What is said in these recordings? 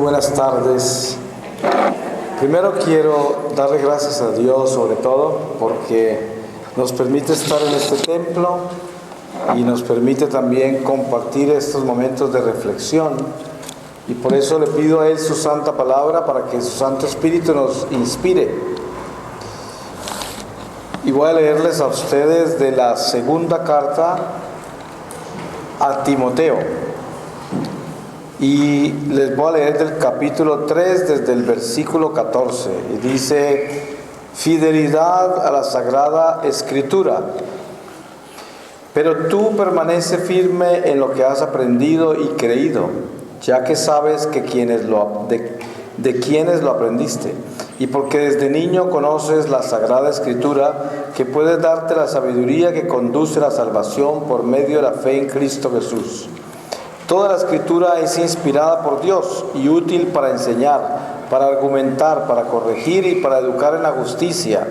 buenas tardes. Primero quiero darle gracias a Dios sobre todo porque nos permite estar en este templo y nos permite también compartir estos momentos de reflexión, y por eso le pido a Él su santa palabra para que su Santo Espíritu nos inspire. Y voy a leerles a ustedes de la segunda carta a Timoteo. Y les voy a leer del capítulo 3 desde el versículo 14. Y dice: fidelidad a la Sagrada Escritura. Pero tú permanece firme en lo que has aprendido y creído, ya que sabes que de quienes lo aprendiste, y porque desde niño conoces la Sagrada Escritura, que puede darte la sabiduría que conduce a la salvación por medio de la fe en Cristo Jesús. Toda la Escritura es inspirada por Dios y útil para enseñar, para argumentar, para corregir y para educar en la justicia,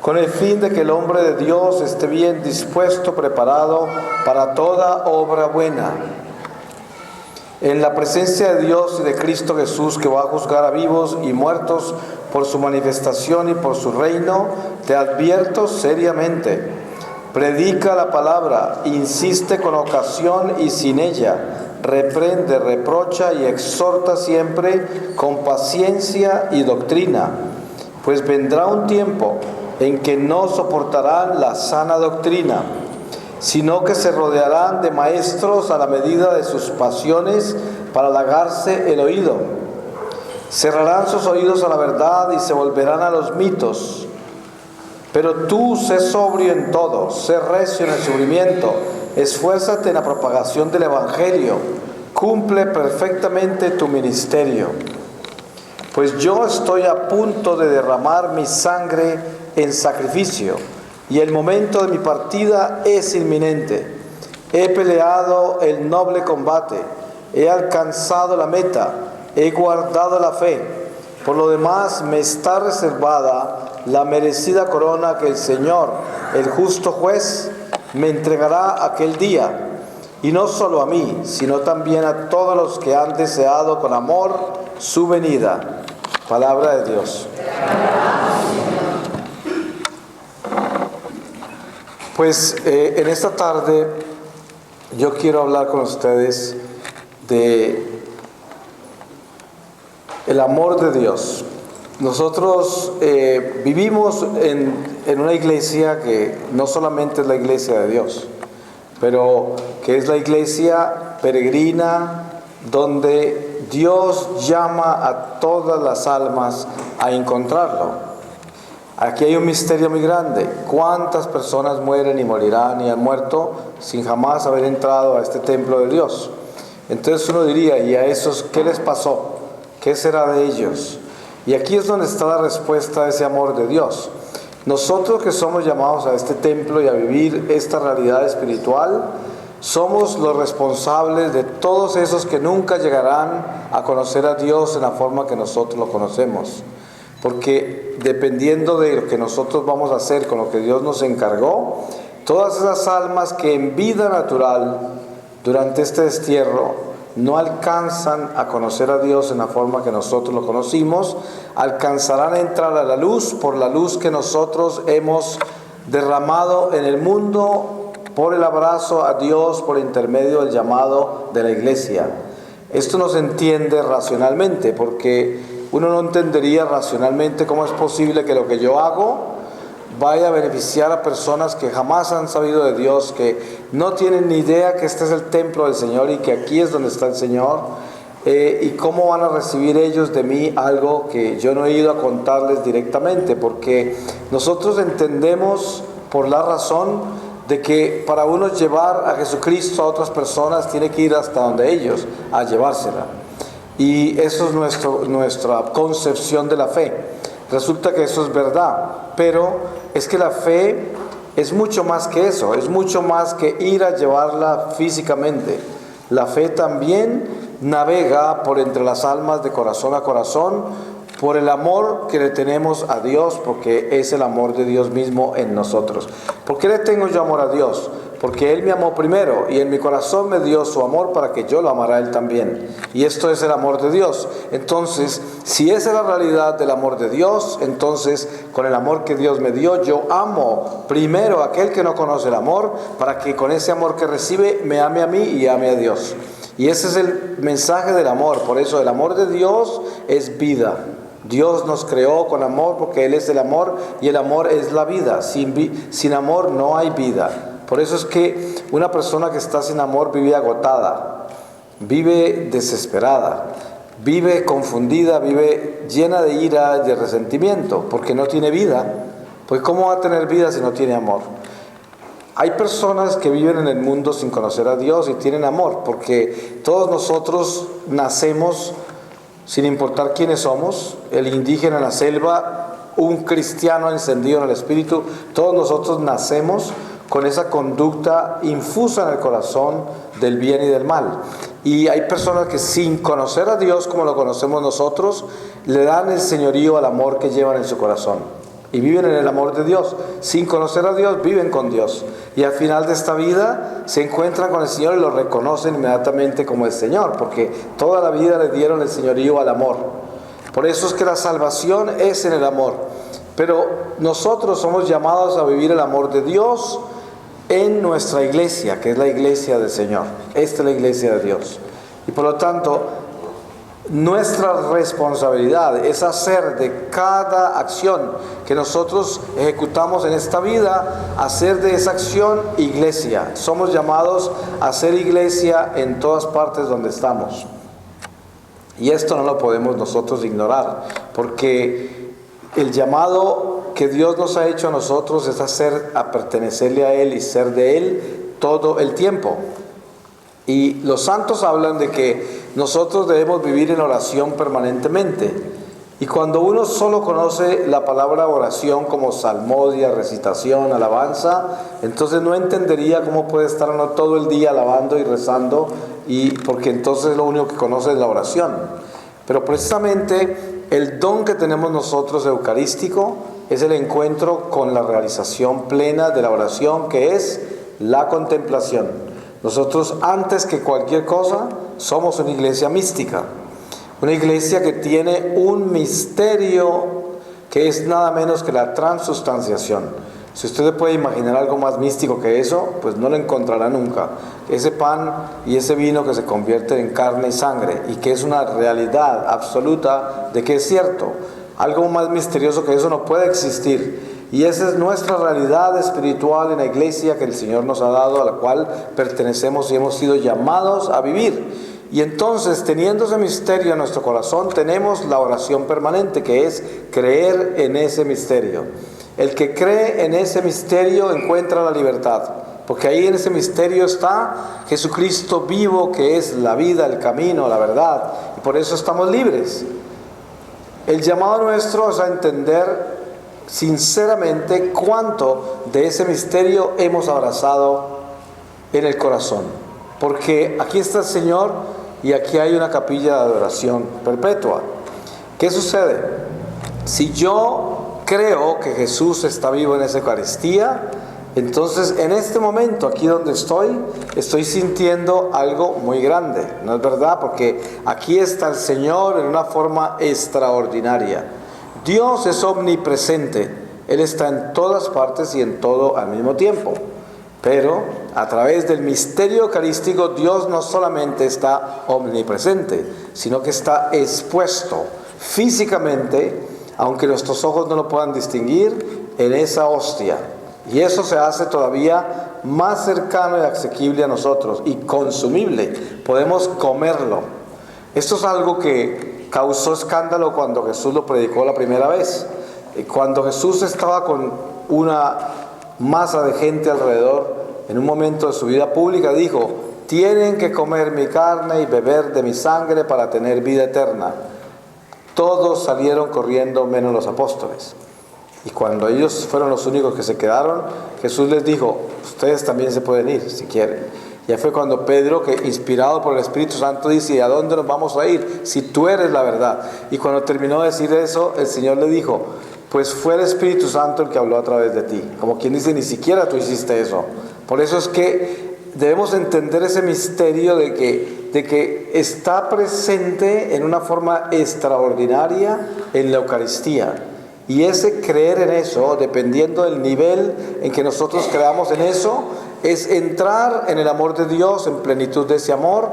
con el fin de que el hombre de Dios esté bien dispuesto, preparado para toda obra buena. En la presencia de Dios y de Cristo Jesús, que va a juzgar a vivos y muertos por su manifestación y por su reino, te advierto seriamente: predica la palabra, insiste con ocasión y sin ella, reprende, reprocha y exhorta siempre con paciencia y doctrina, pues vendrá un tiempo en que no soportarán la sana doctrina, sino que se rodearán de maestros a la medida de sus pasiones para halagarse el oído. Cerrarán sus oídos a la verdad y se volverán a los mitos. Pero tú sé sobrio en todo, sé recio en el sufrimiento, esfuérzate en la propagación del Evangelio, cumple perfectamente tu ministerio. Pues yo estoy a punto de derramar mi sangre en sacrificio, y el momento de mi partida es inminente. He peleado el noble combate, he alcanzado la meta, he guardado la fe. Por lo demás me está reservada la merecida corona que el Señor, el justo juez, me entregará aquel día, y no solo a mí, sino también a todos los que han deseado con amor su venida. Palabra de Dios. Pues en esta tarde yo quiero hablar con ustedes de el amor de Dios. Nosotros vivimos en una iglesia que no solamente es la iglesia de Dios, pero que es la iglesia peregrina donde Dios llama a todas las almas a encontrarlo. Aquí hay un misterio muy grande. ¿Cuántas personas mueren y morirán y han muerto sin jamás haber entrado a este templo de Dios? Entonces uno diría: ¿y a esos qué les pasó? ¿Qué será de ellos? Y aquí es donde está la respuesta a ese amor de Dios. Nosotros que somos llamados a este templo y a vivir esta realidad espiritual, somos los responsables de todos esos que nunca llegarán a conocer a Dios en la forma que nosotros lo conocemos. Porque dependiendo de lo que nosotros vamos a hacer con lo que Dios nos encargó, todas esas almas que en vida natural, durante este destierro, no alcanzan a conocer a Dios en la forma que nosotros lo conocimos, alcanzarán a entrar a la luz por la luz que nosotros hemos derramado en el mundo por el abrazo a Dios por intermedio del llamado de la iglesia. Esto no se entiende racionalmente, porque uno no entendería racionalmente cómo es posible que lo que yo hago vaya a beneficiar a personas que jamás han sabido de Dios, que no tienen ni idea que este es el templo del Señor y que aquí es donde está el Señor, y cómo van a recibir ellos de mí algo que yo no he ido a contarles directamente, porque nosotros entendemos por la razón de que para uno llevar a Jesucristo a otras personas tiene que ir hasta donde ellos a llevársela, y eso es nuestra concepción de la fe. Resulta que eso es verdad, pero es que la fe es mucho más que eso, es mucho más que ir a llevarla físicamente. La fe también navega por entre las almas de corazón a corazón, por el amor que le tenemos a Dios, porque es el amor de Dios mismo en nosotros. ¿Por qué le tengo yo amor a Dios? porque Él me amó primero y en mi corazón me dio su amor para que yo lo amara a Él también. Y esto es el amor de Dios. Entonces, si esa es la realidad del amor de Dios, entonces con el amor que Dios me dio, yo amo primero a aquel que no conoce el amor, para que con ese amor que recibe me ame a mí y ame a Dios. Y ese es el mensaje del amor. Por eso el amor de Dios es vida. Dios nos creó con amor porque Él es el amor y el amor es la vida. Sin amor no hay vida. Por eso es que una persona que está sin amor vive agotada, vive desesperada, vive confundida, vive llena de ira y de resentimiento, porque no tiene vida. Pues ¿cómo va a tener vida si no tiene amor? Hay personas que viven en el mundo sin conocer a Dios y tienen amor, porque todos nosotros nacemos sin importar quiénes somos, el indígena en la selva, un cristiano encendido en el espíritu, todos nosotros nacemos con esa conducta infusa en el corazón del bien y del mal. Y hay personas que sin conocer a Dios como lo conocemos nosotros, le dan el señorío al amor que llevan en su corazón. Y viven en el amor de Dios. Sin conocer a Dios, viven con Dios. Y al final de esta vida se encuentran con el Señor y lo reconocen inmediatamente como el Señor, porque toda la vida le dieron el señorío al amor. Por eso es que la salvación es en el amor. Pero nosotros somos llamados a vivir el amor de Dios en nuestra iglesia, que es la iglesia del Señor. Esta es la iglesia de Dios. Y por lo tanto, nuestra responsabilidad es hacer de cada acción que nosotros ejecutamos en esta vida, hacer de esa acción iglesia. Somos llamados a ser iglesia en todas partes donde estamos. Y esto no lo podemos nosotros ignorar, porque el llamado que Dios nos ha hecho a nosotros es a pertenecerle a Él y ser de Él todo el tiempo. Y los santos hablan de que nosotros debemos vivir en oración permanentemente. Y cuando uno solo conoce la palabra oración como salmodia, recitación, alabanza, entonces no entendería cómo puede estar uno todo el día alabando y rezando, porque entonces lo único que conoce es la oración. Pero precisamente el don que tenemos nosotros eucarístico es el encuentro con la realización plena de la oración, que es la contemplación. Nosotros, antes que cualquier cosa, somos una iglesia mística, una iglesia que tiene un misterio que es nada menos que la transustanciación. Si usted puede imaginar algo más místico que eso, pues no lo encontrará nunca. Ese pan y ese vino que se convierten en carne y sangre, y que es una realidad absoluta de que es cierto. Algo más misterioso que eso no puede existir. Y esa es nuestra realidad espiritual en la iglesia que el Señor nos ha dado, a la cual pertenecemos y hemos sido llamados a vivir. Y entonces, teniendo ese misterio en nuestro corazón, tenemos la oración permanente, que es creer en ese misterio. El que cree en ese misterio encuentra la libertad, porque ahí en ese misterio está Jesucristo vivo, que es la vida, el camino, la verdad, y por eso estamos libres. El llamado nuestro es a entender sinceramente cuánto de ese misterio hemos abrazado en el corazón, porque aquí está el Señor y aquí hay una capilla de adoración perpetua. ¿Qué sucede? Si yo creo que Jesús está vivo en esa Eucaristía, entonces en este momento, aquí donde estoy sintiendo algo muy grande, ¿no es verdad? Porque aquí está el Señor en una forma extraordinaria. Dios es omnipresente, Él está en todas partes y en todo al mismo tiempo. Pero a través del misterio eucarístico, Dios no solamente está omnipresente, sino que está expuesto físicamente, aunque nuestros ojos no lo puedan distinguir, en esa hostia. Y eso se hace todavía más cercano y asequible a nosotros y consumible. Podemos comerlo. Esto es algo que causó escándalo cuando Jesús lo predicó la primera vez. Cuando Jesús estaba con una masa de gente alrededor, en un momento de su vida pública dijo: tienen que comer mi carne y beber de mi sangre para tener vida eterna. Todos salieron corriendo menos los apóstoles. Y cuando ellos fueron los únicos que se quedaron, Jesús les dijo: ustedes también se pueden ir si quieren. Ya fue cuando Pedro, que inspirado por el Espíritu Santo, dice: ¿y a dónde nos vamos a ir si tú eres la verdad? Y cuando terminó de decir eso, el Señor le dijo: pues fue el Espíritu Santo el que habló a través de ti. Como quien dice, ni siquiera tú hiciste eso. Por eso es que debemos entender ese misterio de que está presente en una forma extraordinaria en la Eucaristía. Y ese creer en eso, dependiendo del nivel en que nosotros creamos en eso, es entrar en el amor de Dios, en plenitud de ese amor,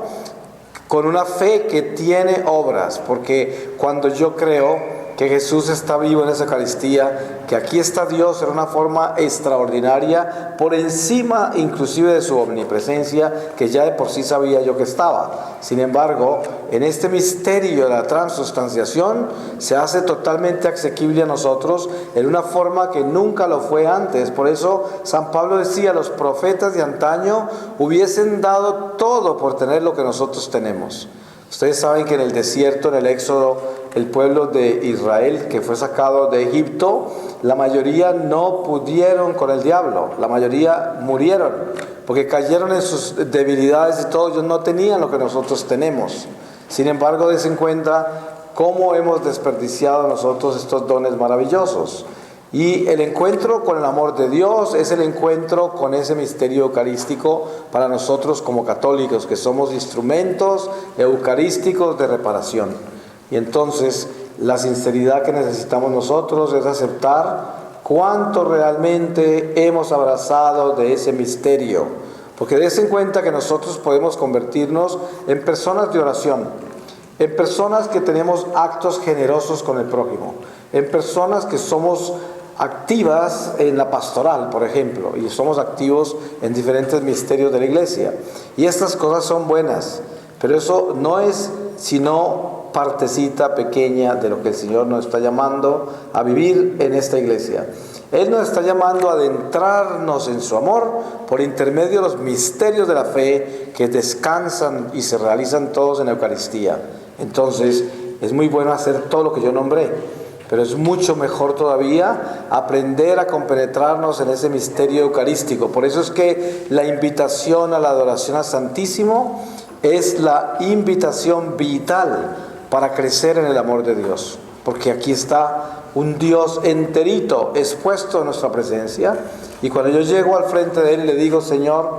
con una fe que tiene obras. Porque cuando yo creo que Jesús está vivo en esa Eucaristía, que aquí está Dios en una forma extraordinaria, por encima inclusive de su omnipresencia, que ya de por sí sabía yo que estaba. Sin embargo, en este misterio de la transustanciación se hace totalmente asequible a nosotros en una forma que nunca lo fue antes. Por eso San Pablo decía, los profetas de antaño hubiesen dado todo por tener lo que nosotros tenemos. Ustedes saben que en el desierto, en el Éxodo, el pueblo de Israel que fue sacado de Egipto, la mayoría no pudieron con el diablo, la mayoría murieron, porque cayeron en sus debilidades y todo, ellos no tenían lo que nosotros tenemos. Sin embargo, dense cuenta cómo hemos desperdiciado nosotros estos dones maravillosos. Y el encuentro con el amor de Dios es el encuentro con ese misterio eucarístico para nosotros como católicos, que somos instrumentos eucarísticos de reparación. Y entonces la sinceridad que necesitamos nosotros es aceptar cuánto realmente hemos abrazado de ese misterio. Porque dense en cuenta que nosotros podemos convertirnos en personas de oración, en personas que tenemos actos generosos con el prójimo, en personas que somos activas en la pastoral, por ejemplo, y somos activos en diferentes misterios de la iglesia. Y estas cosas son buenas, pero eso no es sino partecita pequeña de lo que el Señor nos está llamando a vivir en esta iglesia. Él nos está llamando a adentrarnos en su amor por intermedio de los misterios de la fe que descansan y se realizan todos en la Eucaristía. Entonces, es muy bueno hacer todo lo que yo nombré, pero es mucho mejor todavía aprender a compenetrarnos en ese misterio eucarístico. Por eso es que la invitación a la adoración al Santísimo es la invitación vital para crecer en el amor de Dios. Porque aquí está un Dios enterito expuesto en nuestra presencia. Y cuando yo llego al frente de Él y le digo, Señor,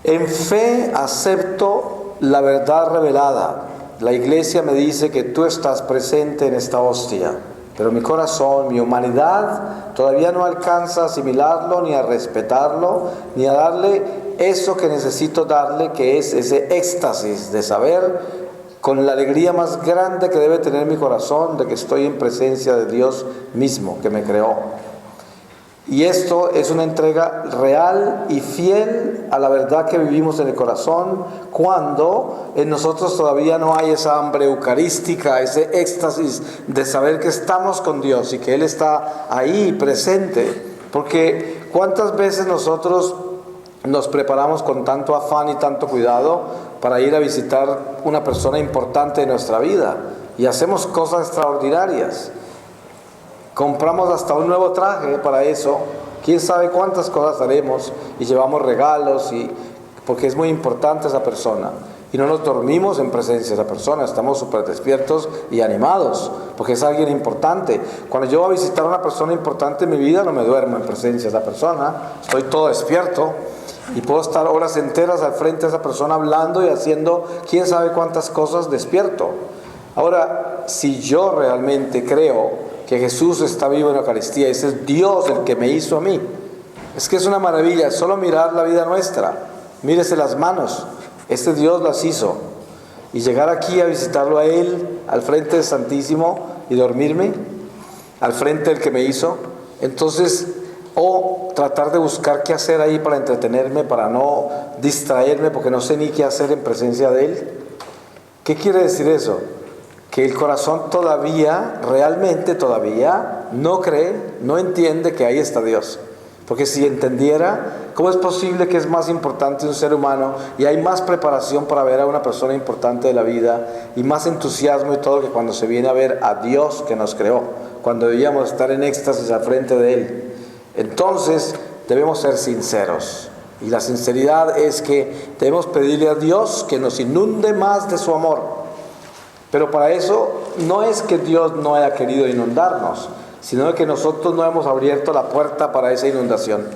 en fe acepto la verdad revelada. La iglesia me dice que tú estás presente en esta hostia, pero mi corazón, mi humanidad, todavía no alcanza a asimilarlo, ni a respetarlo, ni a darle eso que necesito darle, que es ese éxtasis de saber, con la alegría más grande que debe tener mi corazón, de que estoy en presencia de Dios mismo, que me creó. Y esto es una entrega real y fiel a la verdad que vivimos en el corazón, cuando en nosotros todavía no hay esa hambre eucarística, ese éxtasis de saber que estamos con Dios y que Él está ahí presente. Porque ¿cuántas veces nosotros nos preparamos con tanto afán y tanto cuidado para ir a visitar una persona importante de nuestra vida y hacemos cosas extraordinarias? Compramos hasta un nuevo traje para eso, quién sabe cuántas cosas haremos, y llevamos regalos, porque es muy importante esa persona. Y no nos dormimos en presencia de esa persona, estamos súper despiertos y animados, porque es alguien importante. Cuando yo voy a visitar a una persona importante en mi vida, no me duermo en presencia de esa persona, estoy todo despierto. Y puedo estar horas enteras al frente de esa persona hablando y haciendo quién sabe cuántas cosas despierto. Ahora, si yo realmente creo que Jesús está vivo en la Eucaristía, ese es Dios el que me hizo a mí, es que es una maravilla, solo mirar la vida nuestra, mírese las manos, este Dios las hizo, y llegar aquí a visitarlo a Él, al frente del Santísimo, y dormirme, al frente del que me hizo, entonces, o tratar de buscar qué hacer ahí para entretenerme, para no distraerme, porque no sé ni qué hacer en presencia de Él. ¿Qué quiere decir eso? Que el corazón todavía, realmente todavía, no cree, no entiende que ahí está Dios. Porque si entendiera, ¿cómo es posible que es más importante un ser humano y hay más preparación para ver a una persona importante de la vida y más entusiasmo y todo que cuando se viene a ver a Dios que nos creó, cuando debíamos estar en éxtasis al frente de Él? Entonces debemos ser sinceros. Y la sinceridad es que debemos pedirle a Dios que nos inunde más de su amor. Pero para eso no es que Dios no haya querido inundarnos, sino de que nosotros no hemos abierto la puerta para esa inundación.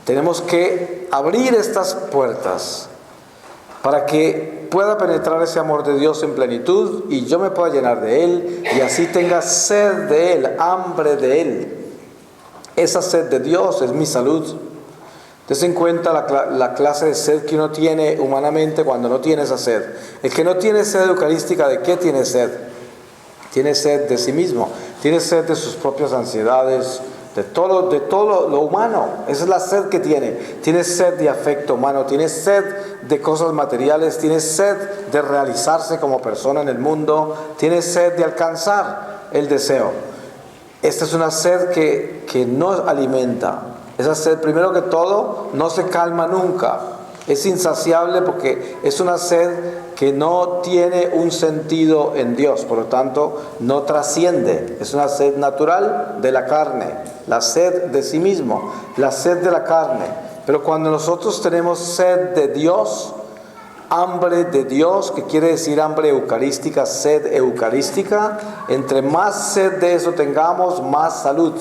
Tenemos que abrir estas puertas para que pueda penetrar ese amor de Dios en plenitud y yo me pueda llenar de Él y así tenga sed de Él, hambre de Él. Esa sed de Dios es mi salud. Tense en cuenta la clase de sed que uno tiene humanamente cuando no tiene esa sed. El que no tiene sed eucarística, ¿de qué tiene sed? Tiene sed de sí mismo, tiene sed de sus propias ansiedades, de todo lo humano. Esa es la sed que tiene. Tiene sed de afecto humano, tiene sed de cosas materiales, tiene sed de realizarse como persona en el mundo, tiene sed de alcanzar el deseo. Esta es una sed que no alimenta. Esa sed, primero que todo, no se calma nunca. Es insaciable porque es una sed que no tiene un sentido en Dios, por lo tanto no trasciende. Es una sed natural de la carne, la sed de sí mismo, la sed de la carne. Pero cuando nosotros tenemos sed de Dios, hambre de Dios, que quiere decir hambre eucarística, sed eucarística, entre más sed de eso tengamos, más salud.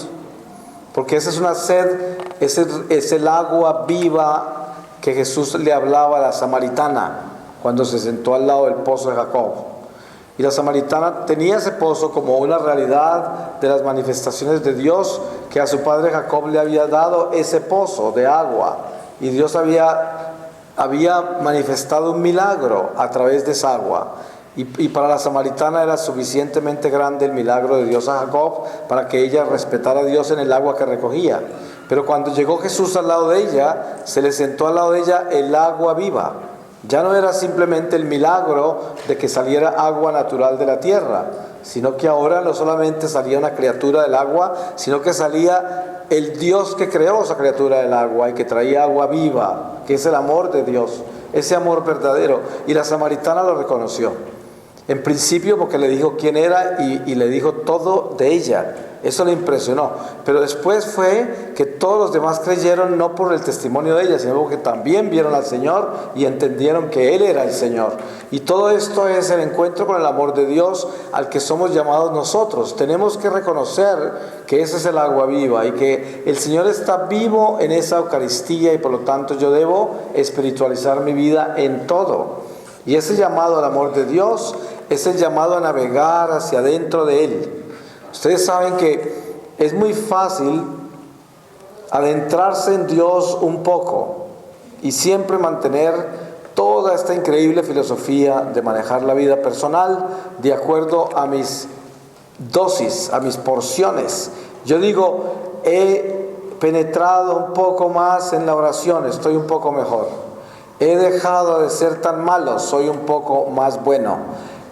Porque esa es una sed, es el agua viva que Jesús le hablaba a la samaritana cuando se sentó al lado del pozo de Jacob. Y la samaritana tenía ese pozo como una realidad de las manifestaciones de Dios, que a su padre Jacob le había dado ese pozo de agua. Y Dios había manifestado un milagro a través de esa agua. Y para la samaritana era suficientemente grande el milagro de Dios a Jacob para que ella respetara a Dios en el agua que recogía. Pero cuando llegó Jesús al lado de ella, se le sentó al lado de ella el agua viva. Ya no era simplemente el milagro de que saliera agua natural de la tierra, sino que ahora no solamente salía una criatura del agua, sino que salía el Dios que creó esa criatura del agua y que traía agua viva, que es el amor de Dios, ese amor verdadero. Y la samaritana lo reconoció. En principio porque le dijo quién era y le dijo todo de ella. Eso le impresionó. Pero después fue que todos los demás creyeron no por el testimonio de ella, sino porque también vieron al Señor y entendieron que Él era el Señor. Y todo esto es el encuentro con el amor de Dios al que somos llamados nosotros. Tenemos que reconocer que ese es el agua viva y que el Señor está vivo en esa Eucaristía y por lo tanto yo debo espiritualizar mi vida en todo. Y ese llamado al amor de Dios es el llamado a navegar hacia adentro de Él. Ustedes saben que es muy fácil adentrarse en Dios un poco y siempre mantener toda esta increíble filosofía de manejar la vida personal de acuerdo a mis dosis, a mis porciones. Yo digo, he penetrado un poco más en la oración, estoy un poco mejor. He dejado de ser tan malo, soy un poco más bueno.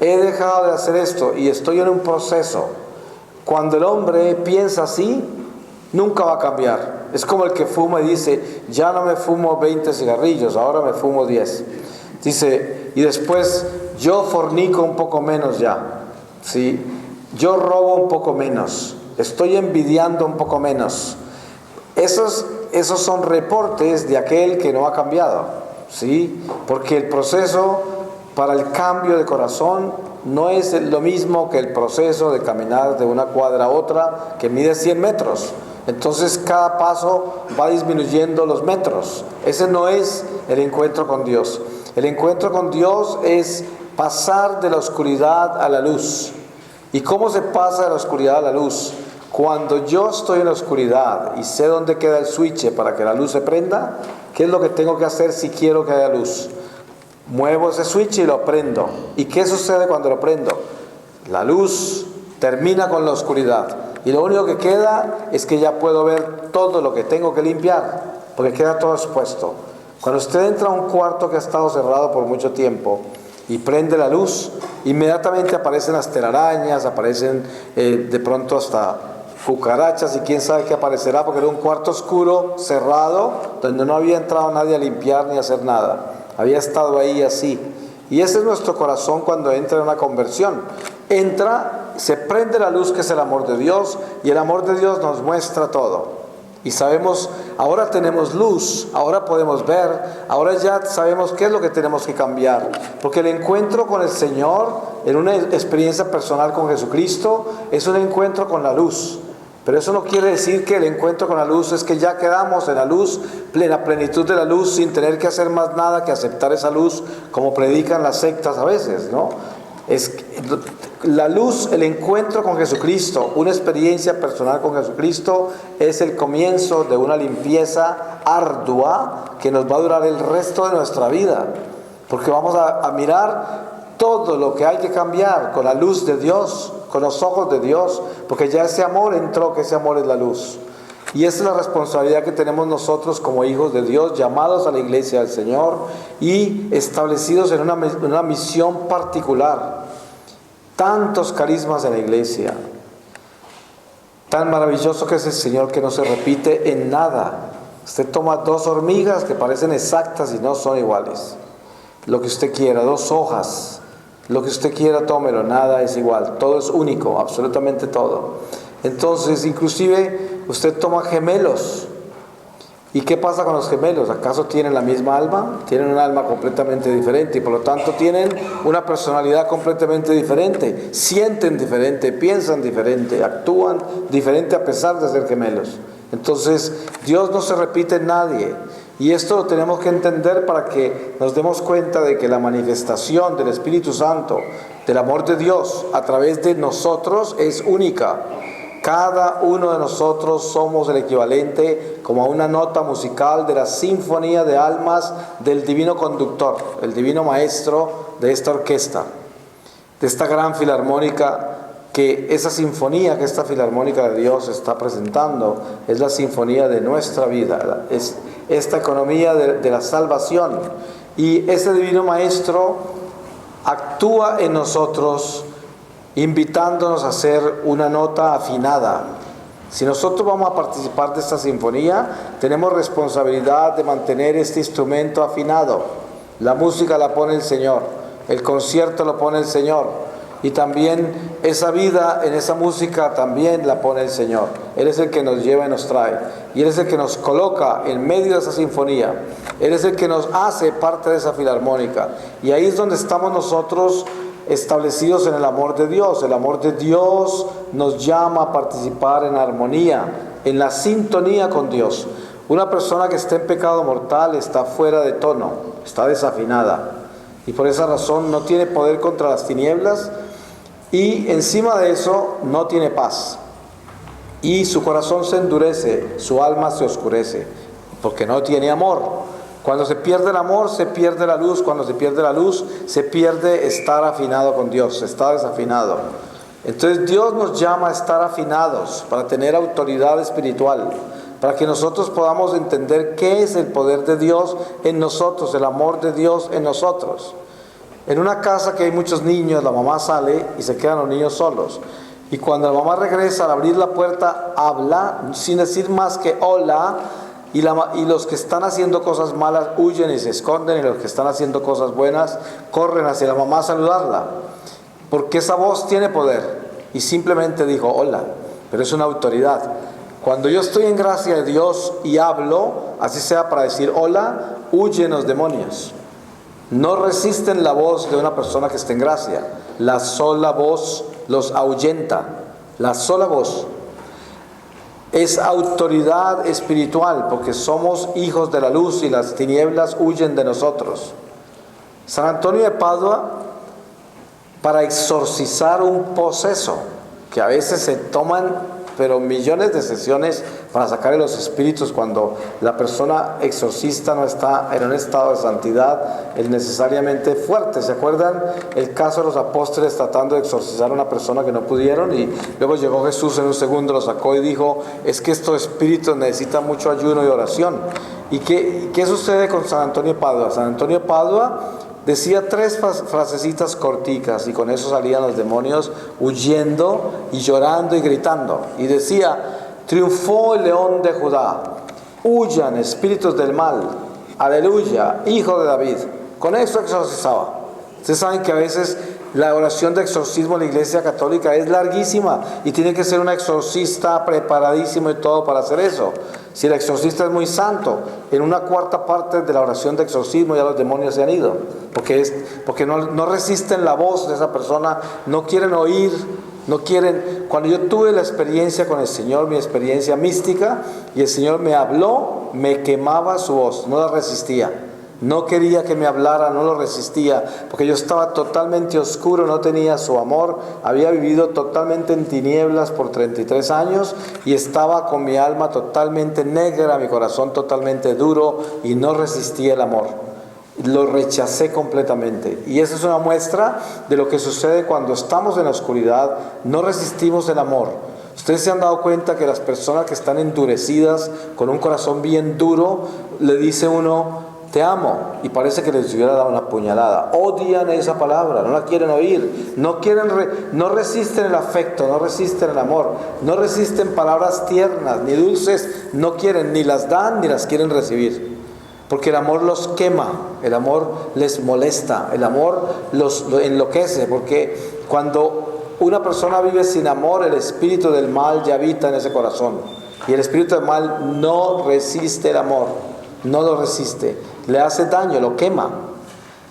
He dejado de hacer esto y estoy en un proceso. Cuando el hombre piensa así, nunca va a cambiar. Es como el que fuma y dice, ya no me fumo 20 cigarrillos, ahora me fumo 10. Dice, y después yo fornico un poco menos ya, ¿sí? Yo robo un poco menos, estoy envidiando un poco menos. Esos son reportes de aquel que no ha cambiado, ¿sí? Porque el proceso para el cambio de corazón no es lo mismo que el proceso de caminar de una cuadra a otra que mide 100 metros. Entonces cada paso va disminuyendo los metros. Ese no es el encuentro con Dios. El encuentro con Dios es pasar de la oscuridad a la luz. ¿Y cómo se pasa de la oscuridad a la luz? Cuando yo estoy en la oscuridad y sé dónde queda el switch para que la luz se prenda, ¿qué es lo que tengo que hacer si quiero que haya luz? Muevo ese switch y lo prendo. ¿Y qué sucede cuando lo prendo? La luz termina con la oscuridad. Y lo único que queda es que ya puedo ver todo lo que tengo que limpiar, porque queda todo expuesto. Cuando usted entra a un cuarto que ha estado cerrado por mucho tiempo y prende la luz, inmediatamente aparecen las telarañas, aparecen de pronto hasta cucarachas y quién sabe qué aparecerá, porque era un cuarto oscuro, cerrado, donde no había entrado nadie a limpiar ni a hacer nada. Había estado ahí así. Y ese es nuestro corazón cuando entra en una conversión. Entra, se prende la luz que es el amor de Dios, y el amor de Dios nos muestra todo. Y sabemos, ahora tenemos luz, ahora podemos ver, ahora ya sabemos qué es lo que tenemos que cambiar. Porque el encuentro con el Señor, en una experiencia personal con Jesucristo, es un encuentro con la luz. Pero eso no quiere decir que el encuentro con la luz es que ya quedamos en la luz, en la plenitud de la luz, sin tener que hacer más nada que aceptar esa luz, como predican las sectas a veces, ¿no? La luz, el encuentro con Jesucristo, una experiencia personal con Jesucristo, es el comienzo de una limpieza ardua que nos va a durar el resto de nuestra vida, porque vamos a mirar todo lo que hay que cambiar con la luz de Dios, con los ojos de Dios, porque ya ese amor entró, que ese amor es la luz. Y esa es la responsabilidad que tenemos nosotros como hijos de Dios, llamados a la iglesia del Señor y establecidos en una misión particular. Tantos carismas en la iglesia, tan maravilloso que es el Señor, que no se repite en nada. Usted toma 2 hormigas que parecen exactas y no son iguales. Lo que usted quiera, 2 hojas, lo que usted quiera, tómelo, nada es igual, todo es único, absolutamente todo. Entonces, inclusive, usted toma gemelos. ¿Y qué pasa con los gemelos? ¿Acaso tienen la misma alma? Tienen un alma completamente diferente y por lo tanto tienen una personalidad completamente diferente, sienten diferente, piensan diferente, actúan diferente a pesar de ser gemelos. Entonces, Dios no se repite en nadie. Y esto lo tenemos que entender para que nos demos cuenta de que la manifestación del Espíritu Santo, del amor de Dios a través de nosotros es única. Cada uno de nosotros somos el equivalente como a una nota musical de la sinfonía de almas del divino conductor, el divino maestro de esta orquesta, de esta gran filarmónica, que esa sinfonía que esta filarmónica de Dios está presentando es la sinfonía de nuestra vida, es esta economía de la salvación. Y ese divino maestro actúa en nosotros invitándonos a hacer una nota afinada. Si nosotros vamos a participar de esta sinfonía, tenemos responsabilidad de mantener este instrumento afinado. La música la pone el Señor, el concierto lo pone el Señor, y también esa vida en esa música también la pone el Señor. Él es el que nos lleva y nos trae, y Él es el que nos coloca en medio de esa sinfonía. Él es el que nos hace parte de esa filarmónica, y ahí es donde estamos nosotros establecidos en el amor de Dios. El amor de Dios nos llama a participar en armonía, en la sintonía con Dios. Una persona que está en pecado mortal está fuera de tono, está desafinada, y por esa razón no tiene poder contra las tinieblas, y encima de eso no tiene paz, y su corazón se endurece, su alma se oscurece, porque no tiene amor. Cuando se pierde el amor, se pierde la luz. Cuando se pierde la luz, se pierde estar afinado con Dios, está desafinado. Entonces Dios nos llama a estar afinados para tener autoridad espiritual, para que nosotros podamos entender qué es el poder de Dios en nosotros, el amor de Dios en nosotros. En una casa que hay muchos niños, la mamá sale y se quedan los niños solos. Y cuando la mamá regresa, al abrir la puerta, habla sin decir más que hola. Y los que están haciendo cosas malas huyen y se esconden, y los que están haciendo cosas buenas corren hacia la mamá a saludarla, porque esa voz tiene poder. Y simplemente dijo hola, pero es una autoridad. Cuando yo estoy en gracia de Dios y hablo, así sea para decir hola, huyen los demonios. No resisten la voz de una persona que esté en gracia. La sola voz los ahuyenta, la sola voz. Es autoridad espiritual, porque somos hijos de la luz y las tinieblas huyen de nosotros. San Antonio de Padua, para exorcizar un poseso, que a veces se toman pero millones de sesiones para sacarle los espíritus cuando la persona exorcista no está en un estado de santidad necesariamente fuerte. ¿Se acuerdan el caso de los apóstoles tratando de exorcizar a una persona que no pudieron? Y luego llegó Jesús en un segundo, lo sacó y dijo, es que estos espíritus necesitan mucho ayuno y oración. ¿Y qué sucede con San Antonio de Padua? San Antonio de Padua decía 3 frasecitas corticas y con eso salían los demonios huyendo y llorando y gritando. Y decía, triunfó el león de Judá, huyan espíritus del mal, aleluya, hijo de David. Con eso exorcizaba. Ustedes saben que a veces la oración de exorcismo en la Iglesia Católica es larguísima y tiene que ser un exorcista preparadísimo y todo para hacer eso. Si el exorcista es muy santo, en una cuarta parte de la oración de exorcismo ya los demonios se han ido, porque no resisten la voz de esa persona, no quieren oír no quieren. Cuando yo tuve la experiencia con el Señor, mi experiencia mística, y el Señor me habló, me quemaba su voz, no la resistía. No quería que me hablara, no lo resistía, porque yo estaba totalmente oscuro, no tenía su amor, había vivido totalmente en tinieblas por 33 años y estaba con mi alma totalmente negra, mi corazón totalmente duro y no resistía el amor. Lo rechacé completamente. Y esa es una muestra de lo que sucede cuando estamos en la oscuridad, no resistimos el amor. Ustedes se han dado cuenta que las personas que están endurecidas, con un corazón bien duro, le dice uno: te amo, y parece que les hubiera dado una puñalada. Odian esa palabra, no la quieren oír, no resisten el afecto, no resisten el amor, no resisten palabras tiernas ni dulces, no quieren, ni las dan ni las quieren recibir, porque el amor los quema, el amor les molesta, el amor lo enloquece, porque cuando una persona vive sin amor, el espíritu del mal ya habita en ese corazón, y el espíritu del mal no resiste el amor, no lo resiste, le hace daño, lo quema.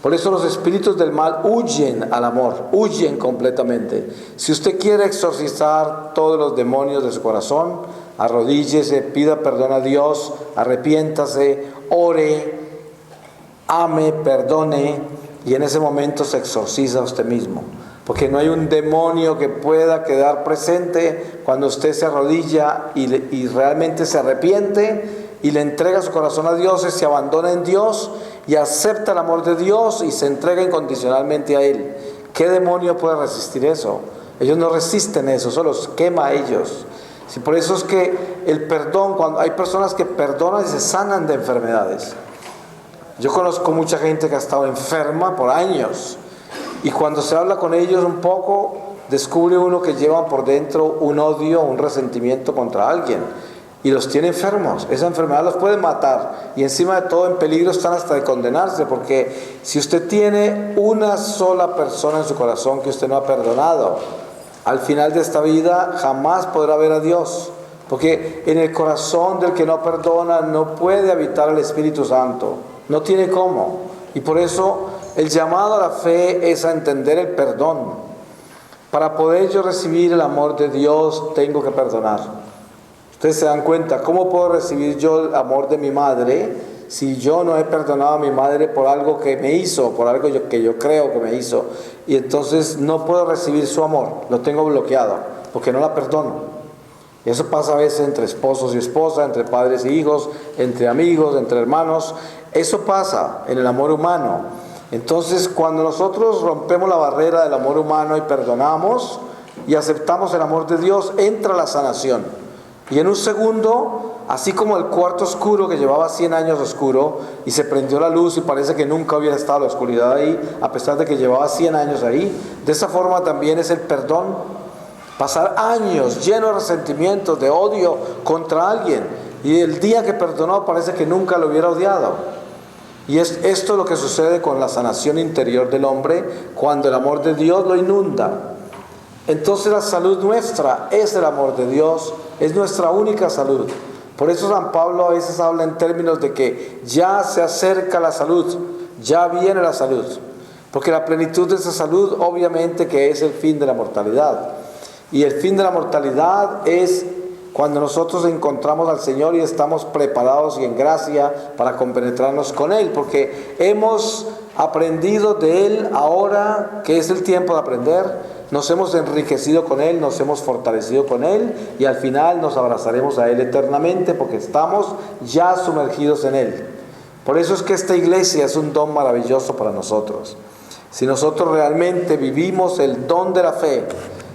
Por eso los espíritus del mal huyen al amor, huyen completamente. Si usted quiere exorcizar todos los demonios de su corazón, arrodíllese, pida perdón a Dios, arrepiéntase, ore, ame, perdone, y en ese momento se exorciza a usted mismo. Porque no hay un demonio que pueda quedar presente cuando usted se arrodilla y realmente se arrepiente y le entrega su corazón a Dios, y se abandona en Dios y acepta el amor de Dios y se entrega incondicionalmente a Él. ¿Qué demonio puede resistir eso? Ellos no resisten eso, eso los quema a ellos. Sí, por eso es que el perdón, cuando hay personas que perdonan y se sanan de enfermedades. Yo conozco mucha gente que ha estado enferma por años, y cuando se habla con ellos un poco, descubre uno que llevan por dentro un odio, un resentimiento contra alguien, y los tiene enfermos. Esa enfermedad los puede matar, y encima de todo en peligro están hasta de condenarse, porque si usted tiene una sola persona en su corazón que usted no ha perdonado, al final de esta vida jamás podrá ver a Dios, porque en el corazón del que no perdona no puede habitar el Espíritu Santo, no tiene cómo. Y por eso el llamado a la fe es a entender el perdón. Para poder yo recibir el amor de Dios, tengo que perdonar. Ustedes se dan cuenta, ¿cómo puedo recibir yo el amor de mi madre si yo no he perdonado a mi madre por algo que me hizo, por algo que yo creo que me hizo? Y entonces no puedo recibir su amor, lo tengo bloqueado, porque no la perdono. Y eso pasa a veces entre esposos y esposas, entre padres y hijos, entre amigos, entre hermanos. Eso pasa en el amor humano. Entonces, cuando nosotros rompemos la barrera del amor humano y perdonamos y aceptamos el amor de Dios, entra la sanación. Y en un segundo, así como el cuarto oscuro que llevaba 100 años oscuro y se prendió la luz y parece que nunca hubiera estado la oscuridad ahí, a pesar de que llevaba 100 años ahí, de esa forma también es el perdón. Pasar años llenos de resentimientos, de odio contra alguien, y el día que perdonó parece que nunca lo hubiera odiado. Y es esto lo que sucede con la sanación interior del hombre cuando el amor de Dios lo inunda. Entonces la salud nuestra es el amor de Dios, es nuestra única salud. Por eso San Pablo a veces habla en términos de que ya se acerca la salud, ya viene la salud. Porque la plenitud de esa salud obviamente que es el fin de la mortalidad. Y el fin de la mortalidad es cuando nosotros encontramos al Señor y estamos preparados y en gracia para compenetrarnos con Él, porque hemos aprendido de Él ahora que es el tiempo de aprender, nos hemos enriquecido con Él, nos hemos fortalecido con Él, y al final nos abrazaremos a Él eternamente porque estamos ya sumergidos en Él. Por eso es que esta iglesia es un don maravilloso para nosotros. Si nosotros realmente vivimos el don de la fe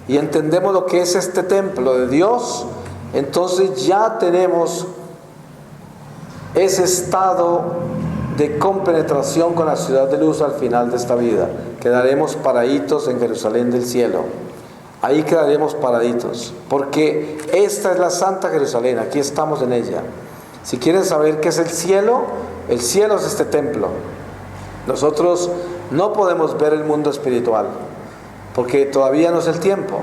y entendemos lo que es este templo de Dios, entonces ya tenemos ese estado de compenetración con la ciudad de luz al final de esta vida. Quedaremos paraditos en Jerusalén del cielo. Ahí quedaremos paraditos, porque esta es la Santa Jerusalén, aquí estamos en ella. Si quieren saber qué es el cielo es este templo. Nosotros no podemos ver el mundo espiritual, porque todavía no es el tiempo.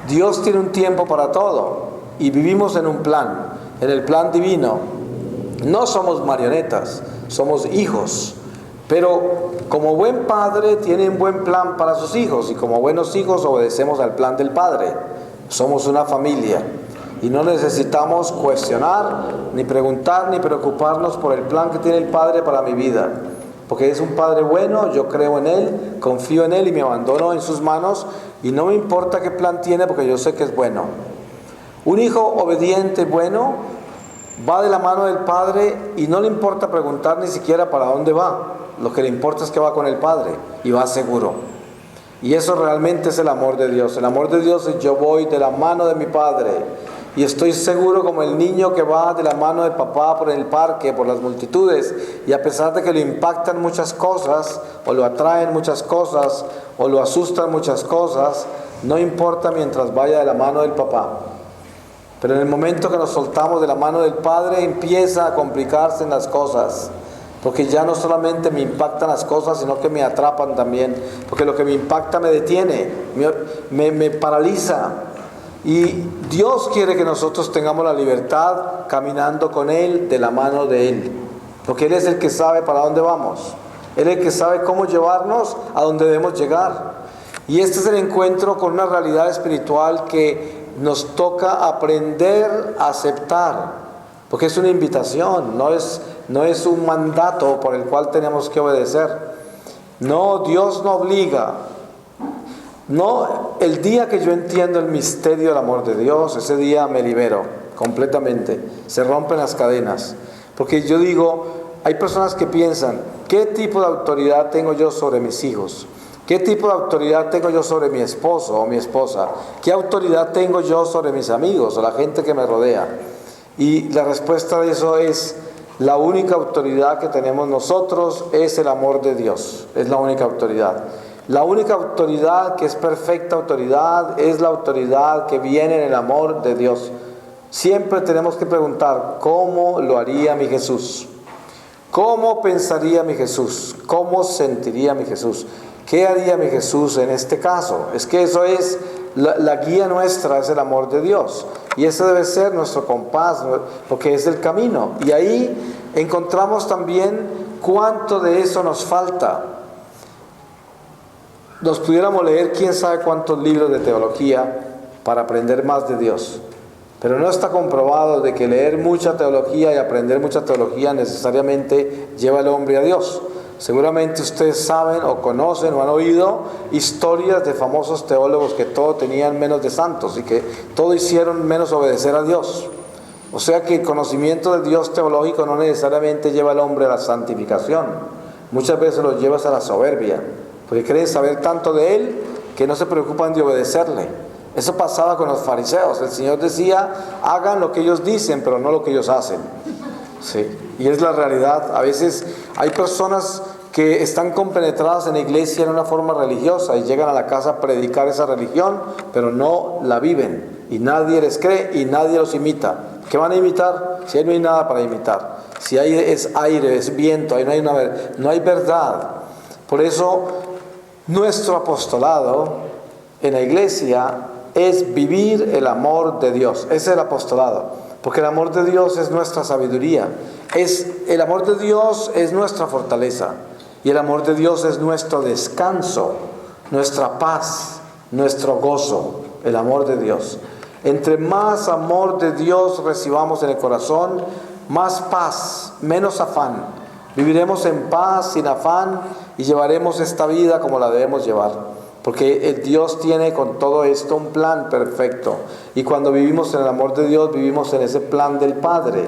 Dios tiene un tiempo para todo, y vivimos en un plan, en el plan divino. No somos marionetas, somos hijos, Pero como buen padre tiene un buen plan para sus hijos y como buenos hijos obedecemos al plan del Padre. Somos una familia y no necesitamos cuestionar, ni preguntar, ni preocuparnos por el plan que tiene el Padre para mi vida. Porque es un Padre bueno, yo creo en Él, confío en Él y me abandono en sus manos y no me importa qué plan tiene porque yo sé que es bueno. Un hijo obediente, bueno, va de la mano del Padre y no le importa preguntar ni siquiera para dónde va. Lo que le importa es que va con el Padre y va seguro. Y eso realmente es el amor de Dios. El amor de Dios es: yo voy de la mano de mi Padre y estoy seguro como el niño que va de la mano de papá por el parque, por las multitudes, y a pesar de que lo impactan muchas cosas, o lo atraen muchas cosas, o lo asustan muchas cosas, no importa mientras vaya de la mano del papá. Pero en el momento que nos soltamos de la mano del Padre, empieza a complicarse en las cosas. Porque ya no solamente me impactan las cosas, sino que me atrapan también. Porque lo que me impacta me detiene, me paraliza. Y Dios quiere que nosotros tengamos la libertad caminando con Él, de la mano de Él. Porque Él es el que sabe para dónde vamos. Él es el que sabe cómo llevarnos a donde debemos llegar. Y este es el encuentro con una realidad espiritual que nos toca aprender a aceptar. Porque es una invitación, no es un mandato por el cual tenemos que obedecer. No, Dios no obliga. No, el día que yo entiendo el misterio del amor de Dios, ese día me libero completamente. Se rompen las cadenas. Porque yo digo, hay personas que piensan: ¿qué tipo de autoridad tengo yo sobre mis hijos? ¿Qué tipo de autoridad tengo yo sobre mi esposo o mi esposa? ¿Qué autoridad tengo yo sobre mis amigos o la gente que me rodea? Y la respuesta de eso es: la única autoridad que tenemos nosotros es el amor de Dios. Es la única autoridad. La única autoridad que es perfecta autoridad es la autoridad que viene en el amor de Dios. Siempre tenemos que preguntar: ¿cómo lo haría mi Jesús? ¿Cómo pensaría mi Jesús? ¿Cómo sentiría mi Jesús? ¿Qué haría mi Jesús en este caso? Es que eso es la guía nuestra, es el amor de Dios. Y ese debe ser nuestro compás, porque es el camino. Y ahí encontramos también cuánto de eso nos falta. Nos pudiéramos leer quién sabe cuántos libros de teología para aprender más de Dios. Pero no está comprobado de que leer mucha teología y aprender mucha teología necesariamente lleva al hombre a Dios. Seguramente ustedes saben o conocen o han oído historias de famosos teólogos que todo tenían menos de santos y que todo hicieron menos obedecer a Dios. O sea que el conocimiento de Dios teológico no necesariamente lleva al hombre a la santificación. Muchas veces lo lleva a la soberbia, porque creen saber tanto de Él que no se preocupan de obedecerle. Eso pasaba con los fariseos. El Señor decía: hagan lo que ellos dicen, pero no lo que ellos hacen. Sí, y es la realidad. A veces hay personas que están compenetradas en la iglesia en una forma religiosa y llegan a la casa a predicar esa religión, pero no la viven y nadie les cree y nadie los imita. ¿Qué van a imitar? Si ahí no hay nada para imitar. Si ahí es aire, es viento, ahí no hay verdad. Por eso nuestro apostolado en la iglesia es vivir el amor de Dios. Ese es el apostolado. Porque el amor de Dios es nuestra sabiduría. El amor de Dios es nuestra fortaleza. Y el amor de Dios es nuestro descanso, nuestra paz, nuestro gozo. El amor de Dios. Entre más amor de Dios recibamos en el corazón, más paz, menos afán. Viviremos en paz, sin afán, y llevaremos esta vida como la debemos llevar. Porque el Dios tiene con todo esto un plan perfecto. Y cuando vivimos en el amor de Dios, vivimos en ese plan del Padre.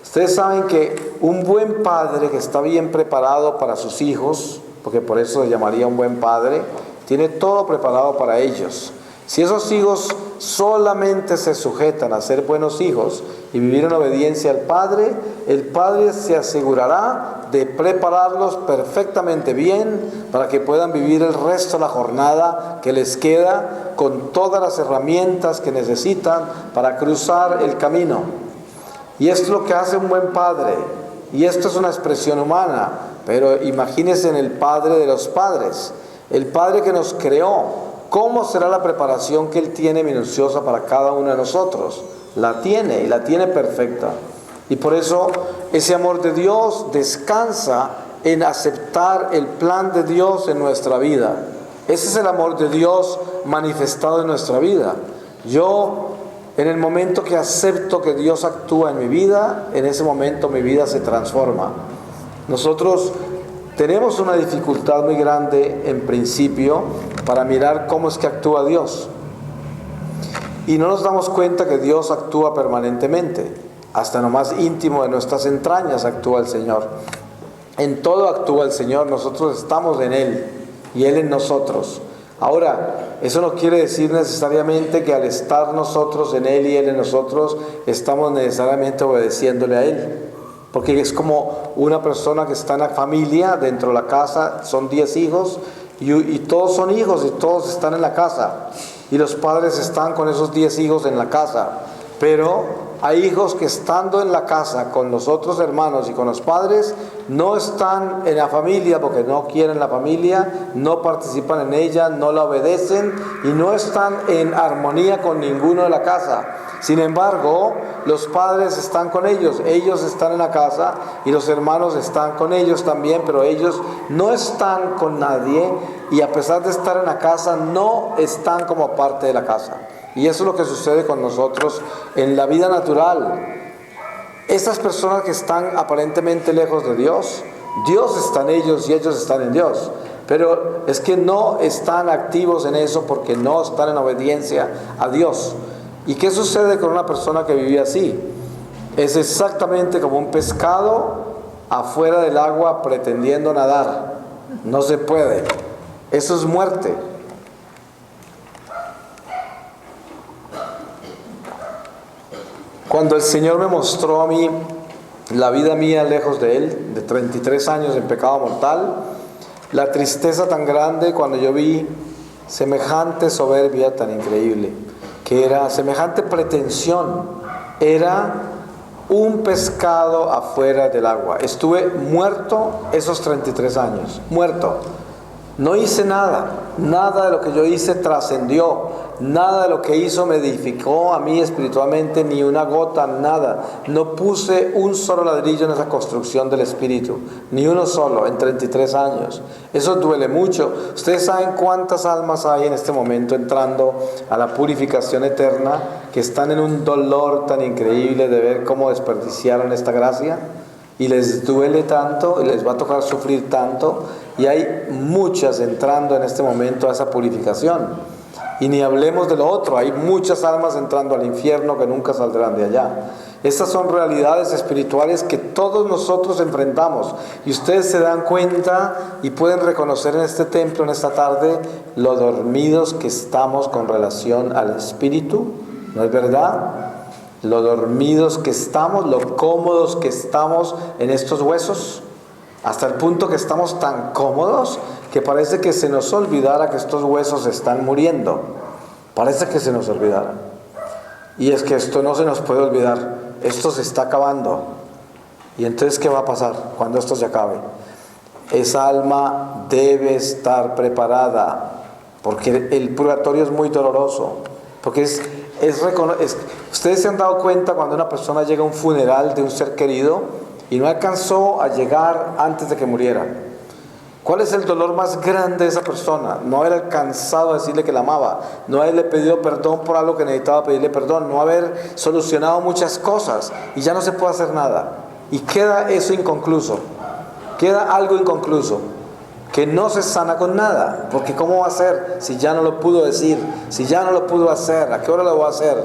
Ustedes saben que un buen padre que está bien preparado para sus hijos, porque por eso se llamaría un buen padre, tiene todo preparado para ellos. Si esos hijos solamente se sujetan a ser buenos hijos y vivir en obediencia al Padre, el Padre se asegurará de prepararlos perfectamente bien para que puedan vivir el resto de la jornada que les queda con todas las herramientas que necesitan para cruzar el camino. Y esto es lo que hace un buen padre. Y esto es una expresión humana, pero imagínense en el Padre de los padres, el Padre que nos creó. ¿Cómo será la preparación que Él tiene minuciosa para cada uno de nosotros? La tiene, y la tiene perfecta. Y por eso ese amor de Dios descansa en aceptar el plan de Dios en nuestra vida. Ese es el amor de Dios manifestado en nuestra vida. Yo, en el momento que acepto que Dios actúa en mi vida, en ese momento mi vida se transforma. Nosotros tenemos una dificultad muy grande en principio para mirar cómo es que actúa Dios. Y no nos damos cuenta que Dios actúa permanentemente. Hasta en lo más íntimo de nuestras entrañas actúa el Señor. En todo actúa el Señor, nosotros estamos en Él y Él en nosotros. Ahora, eso no quiere decir necesariamente que al estar nosotros en Él y Él en nosotros, estamos necesariamente obedeciéndole a Él. Porque es como una persona que está en la familia, dentro de la casa, son 10 hijos, y todos son hijos y todos están en la casa. Y los padres están con esos 10 hijos en la casa. Pero hay hijos que estando en la casa con los otros hermanos y con los padres, no están en la familia porque no quieren la familia, no participan en ella, no la obedecen y no están en armonía con ninguno de la casa. Sin embargo, los padres están con ellos están en la casa y los hermanos están con ellos también, pero ellos no están con nadie y a pesar de estar en la casa, no están como parte de la casa. Y eso es lo que sucede con nosotros en la vida natural. Esas personas que están aparentemente lejos de Dios, Dios está en ellos y ellos están en Dios. Pero es que no están activos en eso porque no están en obediencia a Dios. ¿Y qué sucede con una persona que vive así? Es exactamente como un pescado afuera del agua pretendiendo nadar. No se puede. Eso es muerte. Cuando el Señor me mostró a mí la vida mía lejos de Él, de 33 años en pecado mortal, la tristeza tan grande cuando yo vi semejante soberbia tan increíble, que era semejante pretensión, era un pescado afuera del agua. Estuve muerto esos 33 años, muerto. No hice nada, nada de lo que yo hice trascendió, nada de lo que hizo me edificó a mí espiritualmente, ni una gota, nada. No puse un solo ladrillo en esa construcción del espíritu, ni uno solo en 33 años. Eso duele mucho. Ustedes saben cuántas almas hay en este momento entrando a la purificación eterna, que están en un dolor tan increíble de ver cómo desperdiciaron esta gracia. Y les duele tanto, y les va a tocar sufrir tanto, y hay muchas entrando en este momento a esa purificación. Y ni hablemos de lo otro, hay muchas almas entrando al infierno que nunca saldrán de allá. Estas son realidades espirituales que todos nosotros enfrentamos, y ustedes se dan cuenta y pueden reconocer en este templo, en esta tarde, lo dormidos que estamos con relación al espíritu, ¿no es verdad? Lo dormidos que estamos, lo cómodos que estamos en estos huesos, hasta el punto que estamos tan cómodos que parece que se nos olvidara que estos huesos están muriendo. Parece que se nos olvidara. Y es que esto no se nos puede olvidar, esto se está acabando. Y entonces, ¿qué va a pasar cuando esto se acabe? Esa alma debe estar preparada, porque el purgatorio es muy doloroso, porque ustedes se han dado cuenta cuando una persona llega a un funeral de un ser querido y no alcanzó a llegar antes de que muriera. ¿Cuál es el dolor más grande de esa persona? No haber alcanzado a decirle que la amaba, no haberle pedido perdón por algo que necesitaba pedirle perdón, no haber solucionado muchas cosas y ya no se puede hacer nada. Y queda eso inconcluso, queda algo inconcluso, que no se sana con nada, porque ¿cómo va a ser si ya no lo pudo decir, si ya no lo pudo hacer? ¿A qué hora lo va a hacer?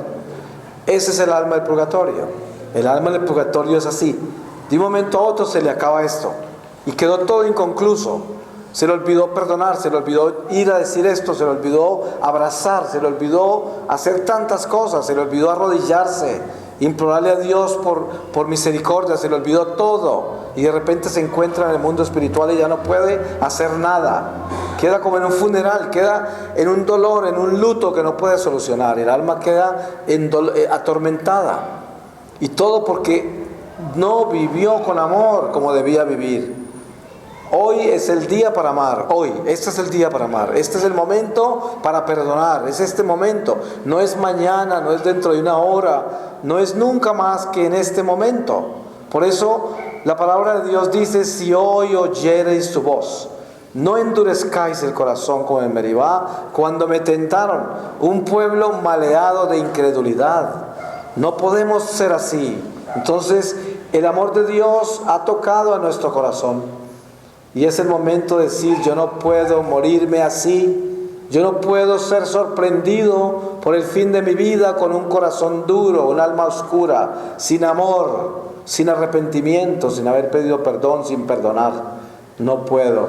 Ese es el alma del purgatorio. El alma del purgatorio es así. De un momento a otro se le acaba esto y quedó todo inconcluso. Se le olvidó perdonar, se le olvidó ir a decir esto, se le olvidó abrazar, se le olvidó hacer tantas cosas, se le olvidó arrodillarse, implorarle a Dios por misericordia, se le olvidó todo. Y de repente se encuentra en el mundo espiritual y ya no puede hacer nada. Queda como en un funeral, queda en un dolor, en un luto que no puede solucionar. El alma queda atormentada. Y todo porque no vivió con amor como debía vivir. Hoy es el día para amar, hoy, este es el día para amar, este es el momento para perdonar, es este momento, no es mañana, no es dentro de una hora, no es nunca más que en este momento. Por eso La palabra de Dios dice: si hoy oyereis su voz, no endurezcáis el corazón como en Meribá, cuando me tentaron, un pueblo maleado de incredulidad. No podemos ser así. Entonces, el amor de Dios ha tocado a nuestro corazón. Y es el momento de decir: yo no puedo morirme así. Yo no puedo ser sorprendido por el fin de mi vida con un corazón duro, un alma oscura, sin amor, sin arrepentimiento, sin haber pedido perdón, sin perdonar. No puedo.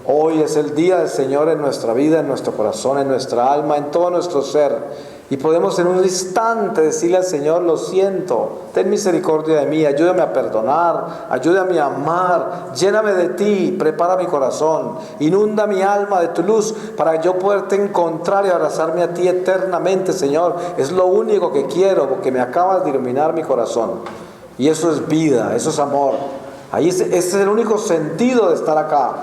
Hoy es el día del Señor en nuestra vida, en nuestro corazón, en nuestra alma, en todo nuestro ser. Y podemos en un instante decirle al Señor: lo siento, ten misericordia de mí, ayúdame a perdonar, ayúdame a amar, lléname de ti, prepara mi corazón, inunda mi alma de tu luz para yo poderte encontrar y abrazarme a ti eternamente, Señor. Es lo único que quiero, porque me acabas de iluminar mi corazón. Y eso es vida, eso es amor. Ese es el único sentido de estar acá.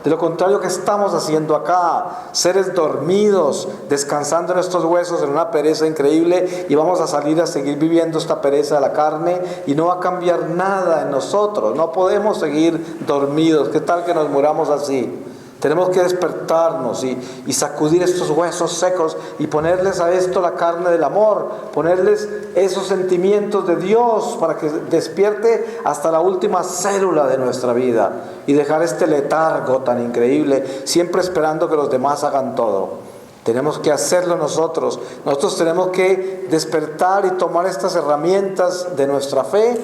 De lo contrario, ¿qué estamos haciendo acá? Seres dormidos, descansando en estos huesos en una pereza increíble, y vamos a salir a seguir viviendo esta pereza de la carne y no va a cambiar nada en nosotros. No podemos seguir dormidos. ¿Qué tal que nos muramos así? Tenemos que despertarnos y sacudir estos huesos secos y ponerles a esto la carne del amor, ponerles esos sentimientos de Dios para que despierte hasta la última célula de nuestra vida y dejar este letargo tan increíble, siempre esperando que los demás hagan todo. Tenemos que hacerlo nosotros. Nosotros tenemos que despertar y tomar estas herramientas de nuestra fe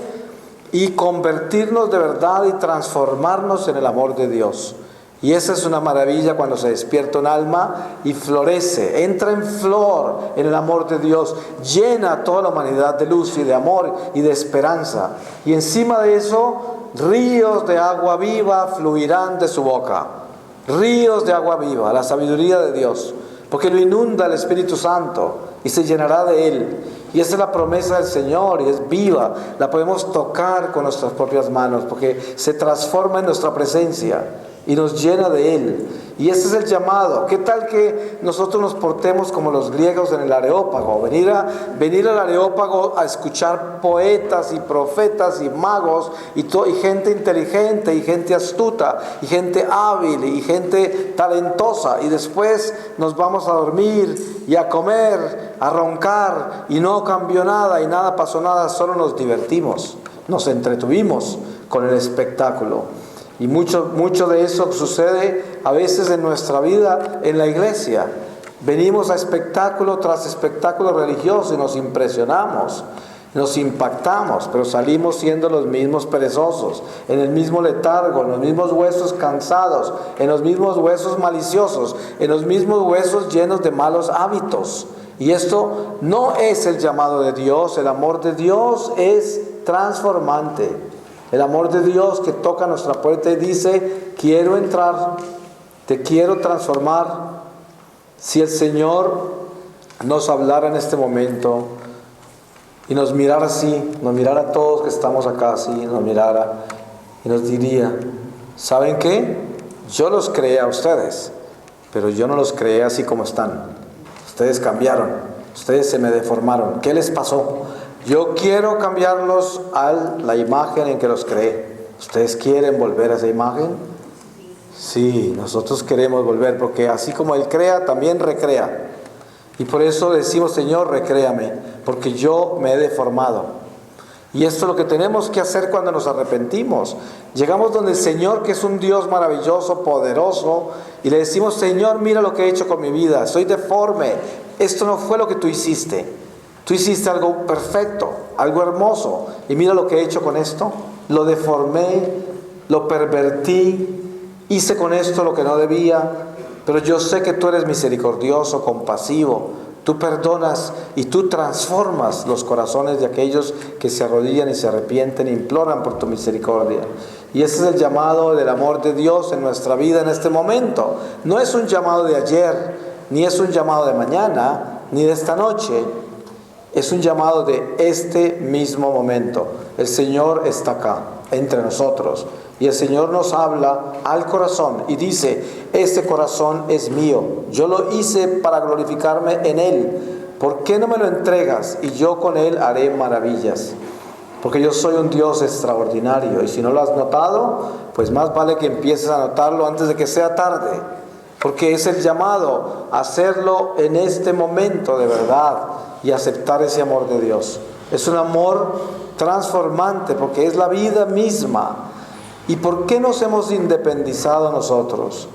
y convertirnos de verdad y transformarnos en el amor de Dios. Y esa es una maravilla cuando se despierta un alma y florece, entra en flor en el amor de Dios, llena a toda la humanidad de luz y de amor y de esperanza. Y encima de eso, ríos de agua viva fluirán de su boca. Ríos de agua viva, la sabiduría de Dios, porque lo inunda el Espíritu Santo y se llenará de Él. Y esa es la promesa del Señor, y es viva, la podemos tocar con nuestras propias manos, porque se transforma en nuestra presencia y nos llena de Él. Y ese es el llamado. ¿Qué tal que nosotros nos portemos como los griegos en el Areópago? Venir al Areópago a escuchar poetas y profetas y magos y gente inteligente y gente astuta y gente hábil y gente talentosa, y después nos vamos a dormir y a comer, a roncar, y no cambió nada y nada pasó nada, solo nos divertimos, nos entretuvimos con el espectáculo. Y mucho de eso sucede a veces en nuestra vida en la iglesia. Venimos a espectáculo tras espectáculo religioso y nos impresionamos, nos impactamos, pero salimos siendo los mismos perezosos, en el mismo letargo, en los mismos huesos cansados, en los mismos huesos maliciosos, en los mismos huesos llenos de malos hábitos. Y esto no es el llamado de Dios. El amor de Dios es transformante. El amor de Dios que toca nuestra puerta y dice: quiero entrar, te quiero transformar. Si el Señor nos hablara en este momento y nos mirara así, nos mirara a todos que estamos acá así, nos mirara y nos diría: ¿saben qué? Yo los creé a ustedes, pero yo no los creé así como están. Ustedes cambiaron, ustedes se me deformaron. ¿Qué les pasó? Yo quiero cambiarlos a la imagen en que los creé. ¿Ustedes quieren volver a esa imagen? Sí, nosotros queremos volver, porque así como Él crea, también recrea. Y por eso decimos: Señor, recréame, porque yo me he deformado. Y esto es lo que tenemos que hacer cuando nos arrepentimos. Llegamos donde el Señor, que es un Dios maravilloso, poderoso, y le decimos: Señor, mira lo que he hecho con mi vida, soy deforme, esto no fue lo que tú hiciste. Tú hiciste algo perfecto, algo hermoso, y mira lo que he hecho con esto. Lo deformé, lo pervertí, hice con esto lo que no debía, pero yo sé que tú eres misericordioso, compasivo. Tú perdonas y tú transformas los corazones de aquellos que se arrodillan y se arrepienten e imploran por tu misericordia. Y ese es el llamado del amor de Dios en nuestra vida en este momento. No es un llamado de ayer, ni es un llamado de mañana, ni de esta noche. Es un llamado de este mismo momento. El Señor está acá, entre nosotros. Y el Señor nos habla al corazón y dice: este corazón es mío. Yo lo hice para glorificarme en Él. ¿Por qué no me lo entregas? Y yo con Él haré maravillas. Porque yo soy un Dios extraordinario. Y si no lo has notado, pues más vale que empieces a notarlo antes de que sea tarde. Porque es el llamado a hacerlo en este momento de verdad y aceptar ese amor de Dios. Es un amor transformante porque es la vida misma. ¿Y por qué nos hemos independizado nosotros?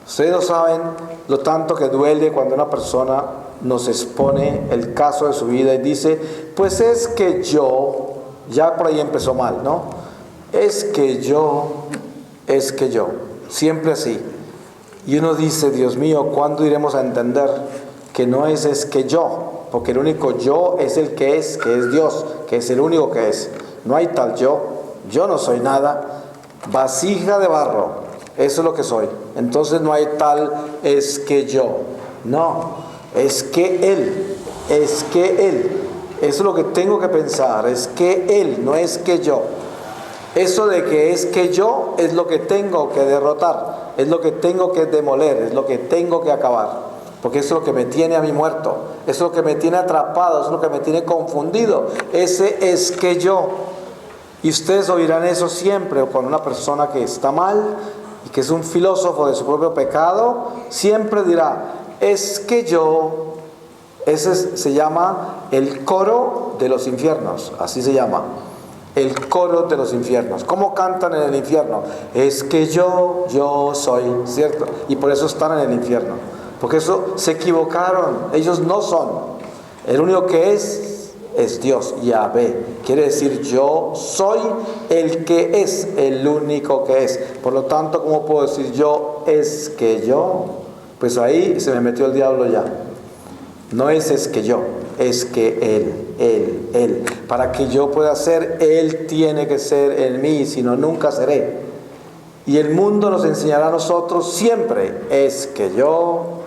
Ustedes no saben lo tanto que duele cuando una persona nos expone el caso de su vida y dice, pues es que yo, ya por ahí empezó mal, ¿no? Es que yo, siempre así. Y uno dice, Dios mío, ¿cuándo iremos a entender que no es que yo? Porque el único yo es el que es Dios, que es el único que es. No hay tal yo no soy nada, vasija de barro, eso es lo que soy. Entonces no hay tal es que yo, no, es que Él, eso es lo que tengo que pensar, es que Él, no es que yo. Eso de que es que yo es lo que tengo que derrotar, es lo que tengo que demoler, es lo que tengo que acabar. Porque eso es lo que me tiene a mí muerto, eso es lo que me tiene atrapado, eso es lo que me tiene confundido. Ese es que yo. Y ustedes oirán eso siempre con una persona que está mal y que es un filósofo de su propio pecado, siempre dirá, es que yo. Ese se llama el coro de los infiernos, así se llama. El coro de los infiernos. ¿Cómo cantan en el infierno? Es que yo soy, ¿cierto? Y por eso están en el infierno. Porque eso se equivocaron. Ellos no son. El único que es Dios, Yahvé. Quiere decir, yo soy el que es, el único que es. Por lo tanto, ¿cómo puedo decir yo es que yo? Pues ahí se me metió el diablo ya. No es que yo, es que Él. Para que yo pueda ser, Él tiene que ser en mí, si no, nunca seré. Y el mundo nos enseñará a nosotros siempre, es que yo,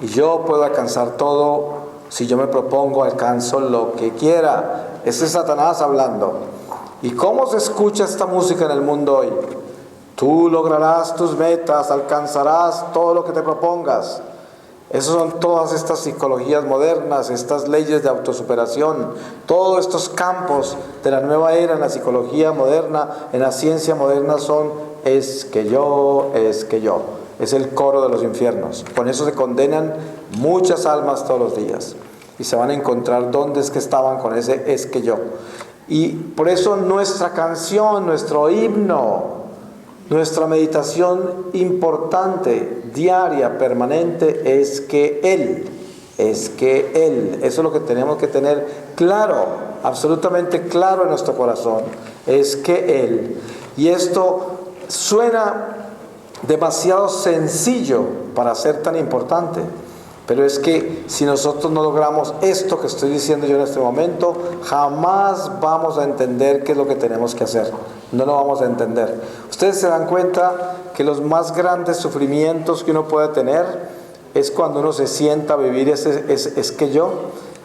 y yo puedo alcanzar todo, si yo me propongo, alcanzo lo que quiera. Ese es Satanás hablando. ¿Y cómo se escucha esta música en el mundo hoy? Tú lograrás tus metas, alcanzarás todo lo que te propongas. Esas son todas estas psicologías modernas, estas leyes de autosuperación, todos estos campos de la nueva era en la psicología moderna, en la ciencia moderna son es que yo. Es el coro de los infiernos. Con eso se condenan muchas almas todos los días. Y se van a encontrar dónde es que estaban con ese es que yo. Y por eso nuestra canción, nuestro himno, nuestra meditación importante, diaria, permanente, es que Él. Eso es lo que tenemos que tener claro, absolutamente claro en nuestro corazón. Es que Él. Y esto suena demasiado sencillo para ser tan importante. Pero es que si nosotros no logramos esto que estoy diciendo yo en este momento, jamás vamos a entender qué es lo que tenemos que hacer. No lo vamos a entender. Ustedes se dan cuenta que los más grandes sufrimientos que uno puede tener es cuando uno se sienta a vivir es que yo.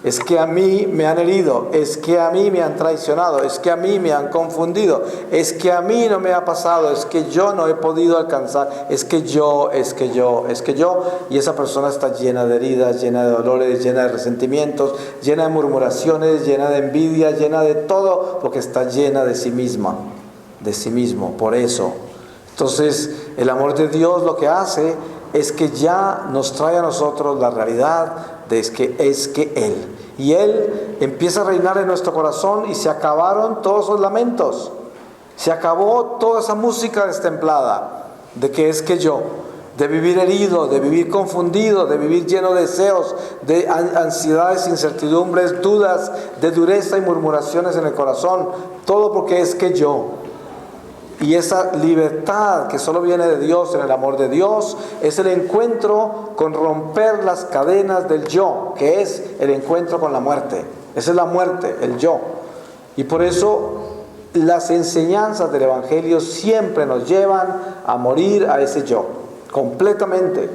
Es que a mí me han herido, es que a mí me han traicionado, es que a mí me han confundido, es que a mí no me ha pasado, es que yo no he podido alcanzar, es que yo, y esa persona está llena de heridas, llena de dolores, llena de resentimientos, llena de murmuraciones, llena de envidia, llena de todo, porque está llena de sí misma, de sí mismo, por eso. Entonces, el amor de Dios lo que hace es que ya nos trae a nosotros la realidad de es que Él. Y Él empieza a reinar en nuestro corazón y se acabaron todos esos lamentos. Se acabó toda esa música destemplada de que es que yo. De vivir herido, de vivir confundido, de vivir lleno de deseos, de ansiedades, incertidumbres, dudas, de dureza y murmuraciones en el corazón. Todo porque es que yo. Y esa libertad que solo viene de Dios, en el amor de Dios, es el encuentro con romper las cadenas del yo, que es el encuentro con la muerte. Esa es la muerte, el yo. Y por eso las enseñanzas del Evangelio siempre nos llevan a morir a ese yo, completamente.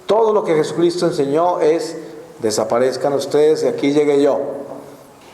Todo lo que Jesucristo enseñó es, desaparezcan ustedes y aquí llegué yo.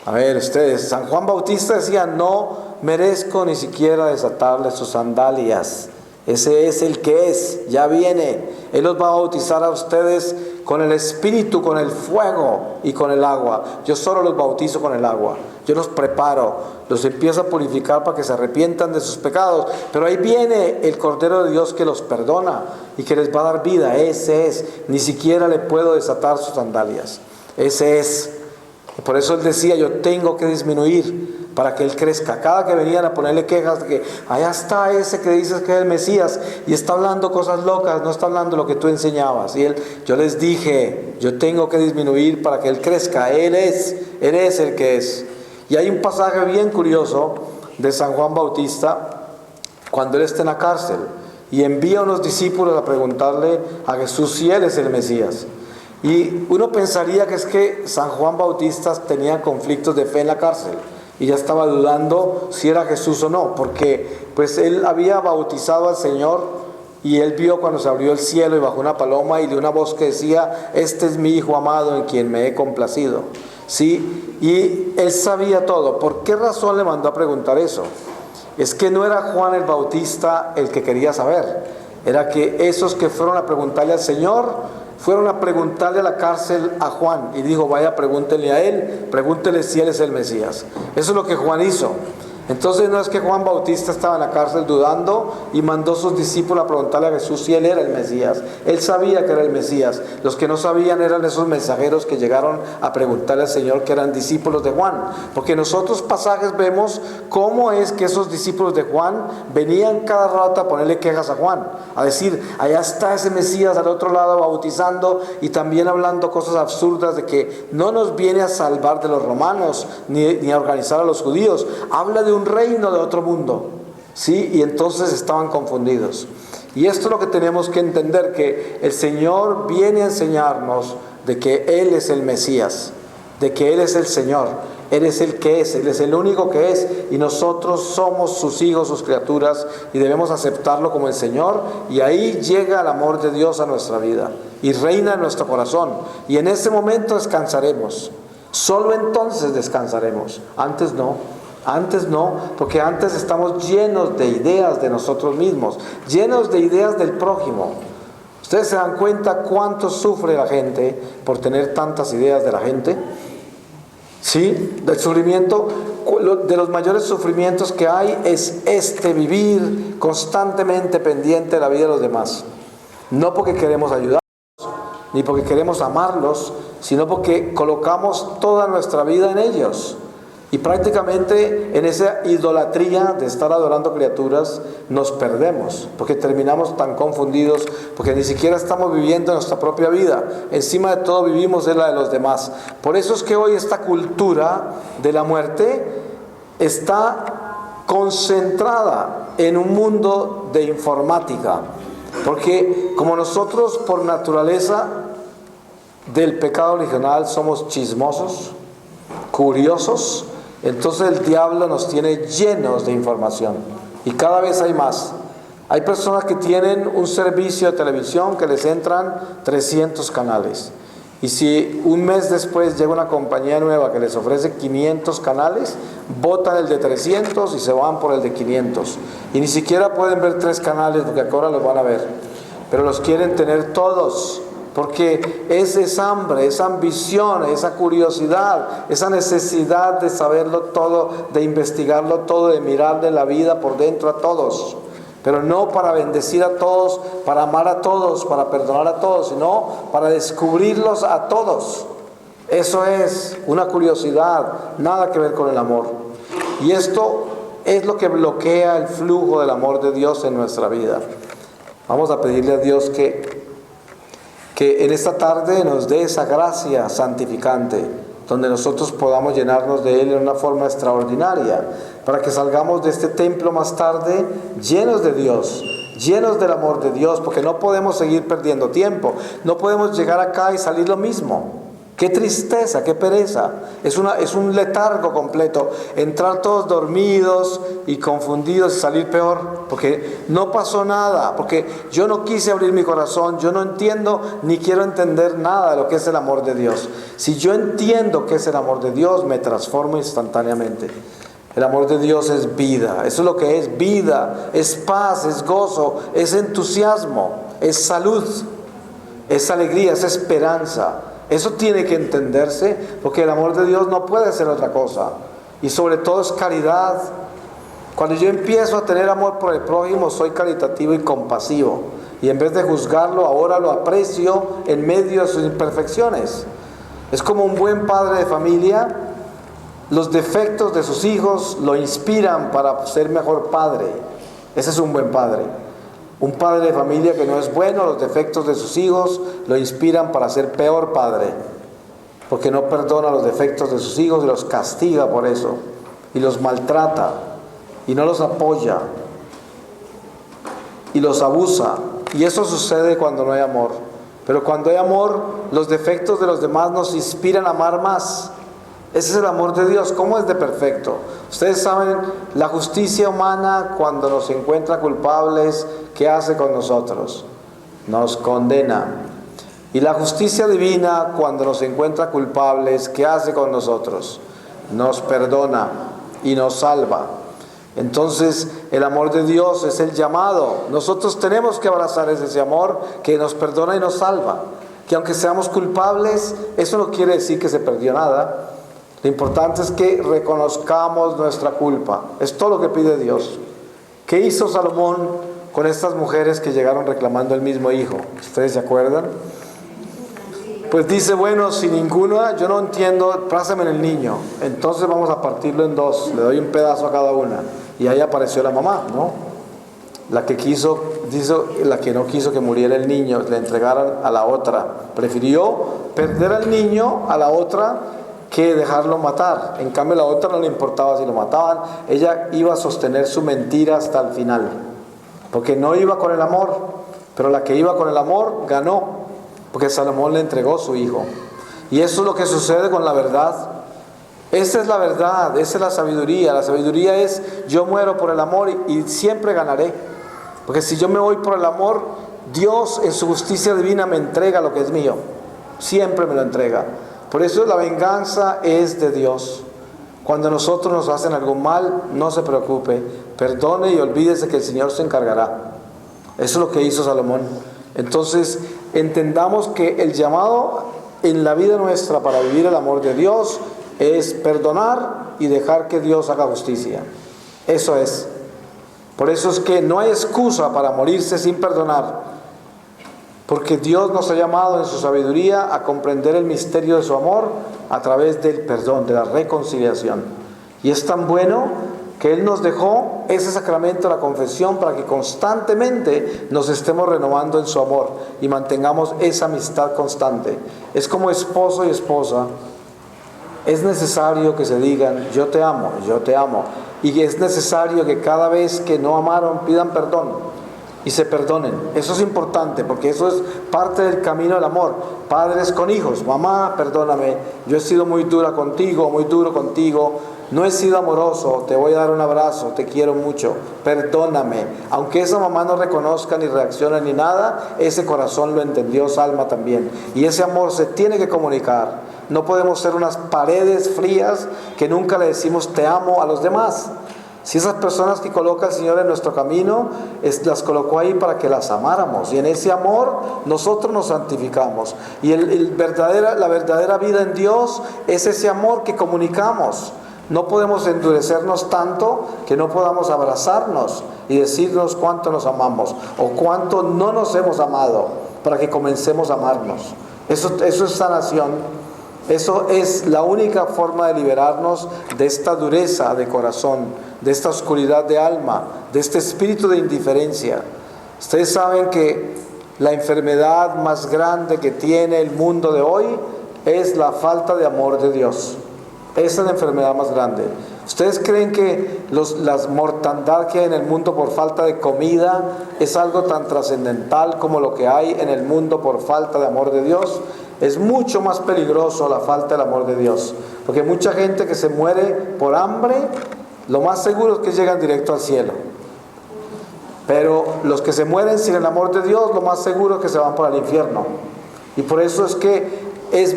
A ver, ustedes, San Juan Bautista decía, no merezco ni siquiera desatarle sus sandalias. Ese es el que es, ya viene. Él los va a bautizar a ustedes con el Espíritu, con el fuego y con el agua. Yo solo los bautizo con el agua. Yo los preparo, los empiezo a purificar para que se arrepientan de sus pecados. Pero ahí viene el Cordero de Dios que los perdona y que les va a dar vida. Ese es. Ni siquiera le puedo desatar sus sandalias. Ese es. Por eso él decía, yo tengo que disminuir para que él crezca. Cada que venían a ponerle quejas de que allá está ese que dices que es el Mesías y está hablando cosas locas, no está hablando lo que tú enseñabas. Y yo les dije, yo tengo que disminuir para que él crezca. Él es el que es. Y hay un pasaje bien curioso de San Juan Bautista cuando él está en la cárcel y envía a unos discípulos a preguntarle a Jesús si él es el Mesías. Y uno pensaría que es que San Juan Bautista tenía conflictos de fe en la cárcel y ya estaba dudando si era Jesús o no, porque pues él había bautizado al Señor y él vio cuando se abrió el cielo y bajó una paloma y de una voz que decía, este es mi Hijo amado en quien me he complacido. ¿Sí? Y él sabía todo. ¿Por qué razón le mandó a preguntar eso? Es que no era Juan el Bautista el que quería saber, era que esos que fueron a preguntarle al Señor fueron a preguntarle a la cárcel a Juan y dijo, vaya, pregúntenle a él, pregúntenle si él es el Mesías. Eso es lo que Juan hizo. Entonces no es que Juan Bautista estaba en la cárcel dudando y mandó a sus discípulos a preguntarle a Jesús si él era el Mesías. Él sabía que era el Mesías. Los que no sabían eran esos mensajeros que llegaron a preguntarle al Señor, que eran discípulos de Juan. Porque en los otros pasajes vemos cómo es que esos discípulos de Juan venían cada rato a ponerle quejas a Juan, a decir, allá está ese Mesías al otro lado bautizando y también hablando cosas absurdas de que no nos viene a salvar de los romanos ni a organizar a los judíos. Habla de un reino de otro mundo, ¿sí? Y entonces estaban confundidos. Y esto es lo que tenemos que entender, que el Señor viene a enseñarnos de que Él es el Mesías, de que Él es el Señor, Él es el que es, Él es el único que es, y nosotros somos sus hijos, sus criaturas, y debemos aceptarlo como el Señor, y ahí llega el amor de Dios a nuestra vida, y reina en nuestro corazón, y en ese momento descansaremos. Solo entonces descansaremos, antes no. Antes no, porque antes estamos llenos de ideas de nosotros mismos, llenos de ideas del prójimo. ¿Ustedes se dan cuenta cuánto sufre la gente por tener tantas ideas de la gente? ¿Sí? Del sufrimiento, de los mayores sufrimientos que hay es vivir constantemente pendiente de la vida de los demás. No porque queremos ayudarlos, ni porque queremos amarlos, sino porque colocamos toda nuestra vida en ellos. Y prácticamente en esa idolatría de estar adorando criaturas nos perdemos, porque terminamos tan confundidos, porque ni siquiera estamos viviendo nuestra propia vida. Encima de todo vivimos en la de los demás. Por eso es que hoy esta cultura de la muerte está concentrada en un mundo de informática. Porque como nosotros por naturaleza del pecado original somos chismosos, curiosos, entonces el diablo nos tiene llenos de información y cada vez hay más. Hay personas que tienen un servicio de televisión que les entran 300 canales y si un mes después llega una compañía nueva que les ofrece 500 canales, botan el de 300 y se van por el de 500 y ni siquiera pueden ver 3 canales porque ahora los van a ver, pero los quieren tener todos. Porque es esa hambre, esa ambición, esa curiosidad, esa necesidad de saberlo todo, de investigarlo todo, de mirarle la vida por dentro a todos. Pero no para bendecir a todos, para amar a todos, para perdonar a todos, sino para descubrirlos a todos. Eso es una curiosidad, nada que ver con el amor. Y esto es lo que bloquea el flujo del amor de Dios en nuestra vida. Vamos a pedirle a Dios que en esta tarde nos dé esa gracia santificante, donde nosotros podamos llenarnos de Él en una forma extraordinaria, para que salgamos de este templo más tarde llenos de Dios, llenos del amor de Dios, porque no podemos seguir perdiendo tiempo, no podemos llegar acá y salir lo mismo. Qué tristeza, qué pereza, es un letargo completo, entrar todos dormidos y confundidos y salir peor, porque no pasó nada, porque yo no quise abrir mi corazón, yo no entiendo ni quiero entender nada de lo que es el amor de Dios. Si yo entiendo qué es el amor de Dios, me transformo instantáneamente. El amor de Dios es vida, eso es lo que es vida, es paz, es gozo, es entusiasmo, es salud. es alegría, es esperanza. Eso tiene que entenderse, porque el amor de Dios no puede ser otra cosa. Y sobre todo es caridad. Cuando yo empiezo a tener amor por el prójimo, soy caritativo y compasivo. Y en vez de juzgarlo, ahora lo aprecio en medio de sus imperfecciones. Es como un buen padre de familia. Los defectos de sus hijos lo inspiran para ser mejor padre. Ese es un buen padre. Un padre de familia que no es bueno, los defectos de sus hijos lo inspiran para ser peor padre. Porque no perdona los defectos de sus hijos y los castiga por eso. Y los maltrata. Y no los apoya. Y los abusa. Y eso sucede cuando no hay amor. Pero cuando hay amor, los defectos de los demás nos inspiran a amar más. Ese es el amor de Dios. ¿Cómo es de perfecto? Ustedes saben, la justicia humana, cuando nos encuentra culpables, ¿qué hace con nosotros? Nos condena. Y la justicia divina, cuando nos encuentra culpables, ¿qué hace con nosotros? Nos perdona y nos salva. Entonces, el amor de Dios es el llamado. Nosotros tenemos que abrazar ese amor que nos perdona y nos salva. Que aunque seamos culpables, eso no quiere decir que se perdió nada. Lo importante es que reconozcamos nuestra culpa. Es todo lo que pide Dios. ¿Qué hizo Salomón con estas mujeres que llegaron reclamando el mismo hijo? ¿Ustedes se acuerdan? Pues dice, bueno, si ninguna, yo no entiendo, pásame el niño. Entonces vamos a partirlo en dos. Le doy un pedazo a cada una. Y ahí apareció la mamá, ¿no? La que no quiso que muriera el niño, le entregaron a la otra. Prefirió perder al niño a la otra que dejarlo matar. En cambio, la otra no le importaba si lo mataban. Ella iba a sostener su mentira hasta el final, porque no iba con el amor. Pero la que iba con el amor ganó, porque Salomón le entregó su hijo. Y eso es lo que sucede con la verdad. Esa es la verdad, esa es la sabiduría. La sabiduría es, yo muero por el amor y siempre ganaré. Porque si yo me voy por el amor, Dios en su justicia divina me entrega lo que es mío. Siempre me lo entrega. Por eso la venganza es de Dios. Cuando nosotros nos hacen algún mal, no se preocupe, perdone y olvídese que el Señor se encargará. Eso es lo que hizo Salomón. Entonces, entendamos que el llamado en la vida nuestra para vivir el amor de Dios es perdonar y dejar que Dios haga justicia. Eso es. Por eso es que no hay excusa para morirse sin perdonar. Porque Dios nos ha llamado en su sabiduría a comprender el misterio de su amor a través del perdón, de la reconciliación. Y es tan bueno que Él nos dejó ese sacramento de la confesión para que constantemente nos estemos renovando en su amor y mantengamos esa amistad constante. Es como esposo y esposa. Es necesario que se digan, yo te amo, yo te amo. Y es necesario que cada vez que no amaron pidan perdón y se perdonen. Eso es importante, porque eso es parte del camino del amor. Padres con hijos, mamá, perdóname, yo he sido muy dura contigo, muy duro contigo, no he sido amoroso, te voy a dar un abrazo, te quiero mucho, perdóname. Aunque esa mamá no reconozca ni reaccione ni nada, ese corazón lo entendió, Salma también. Y ese amor se tiene que comunicar. No podemos ser unas paredes frías que nunca le decimos te amo a los demás. Si esas personas que coloca el Señor en nuestro camino, las colocó ahí para que las amáramos. Y en ese amor nosotros nos santificamos. Y la verdadera vida en Dios es ese amor que comunicamos. No podemos endurecernos tanto que no podamos abrazarnos y decirnos cuánto nos amamos o cuánto no nos hemos amado para que comencemos a amarnos. Eso es sanación. Eso es la única forma de liberarnos de esta dureza de corazón, de esta oscuridad de alma, de este espíritu de indiferencia. Ustedes saben que la enfermedad más grande que tiene el mundo de hoy es la falta de amor de Dios. Esa es la enfermedad más grande. ¿Ustedes creen que la mortandad que hay en el mundo por falta de comida es algo tan trascendental como lo que hay en el mundo por falta de amor de Dios? Es mucho más peligroso la falta del amor de Dios. Porque mucha gente que se muere por hambre, lo más seguro es que llegan directo al cielo. Pero los que se mueren sin el amor de Dios, lo más seguro es que se van para el infierno. Y por eso es que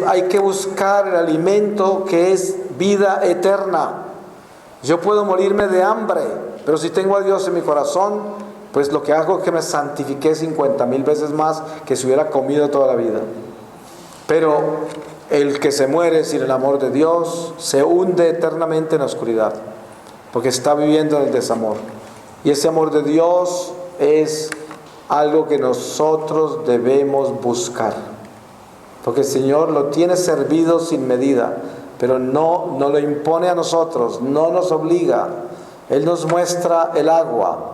hay que buscar el alimento que es vida eterna. Yo puedo morirme de hambre, pero si tengo a Dios en mi corazón, pues lo que hago es que me santifiqué 50,000 veces más que si hubiera comido toda la vida. Pero el que se muere sin el amor de Dios se hunde eternamente en la oscuridad, porque está viviendo en el desamor. Y ese amor de Dios es algo que nosotros debemos buscar, porque el Señor lo tiene servido sin medida, pero no lo impone a nosotros, no nos obliga. Él nos muestra el agua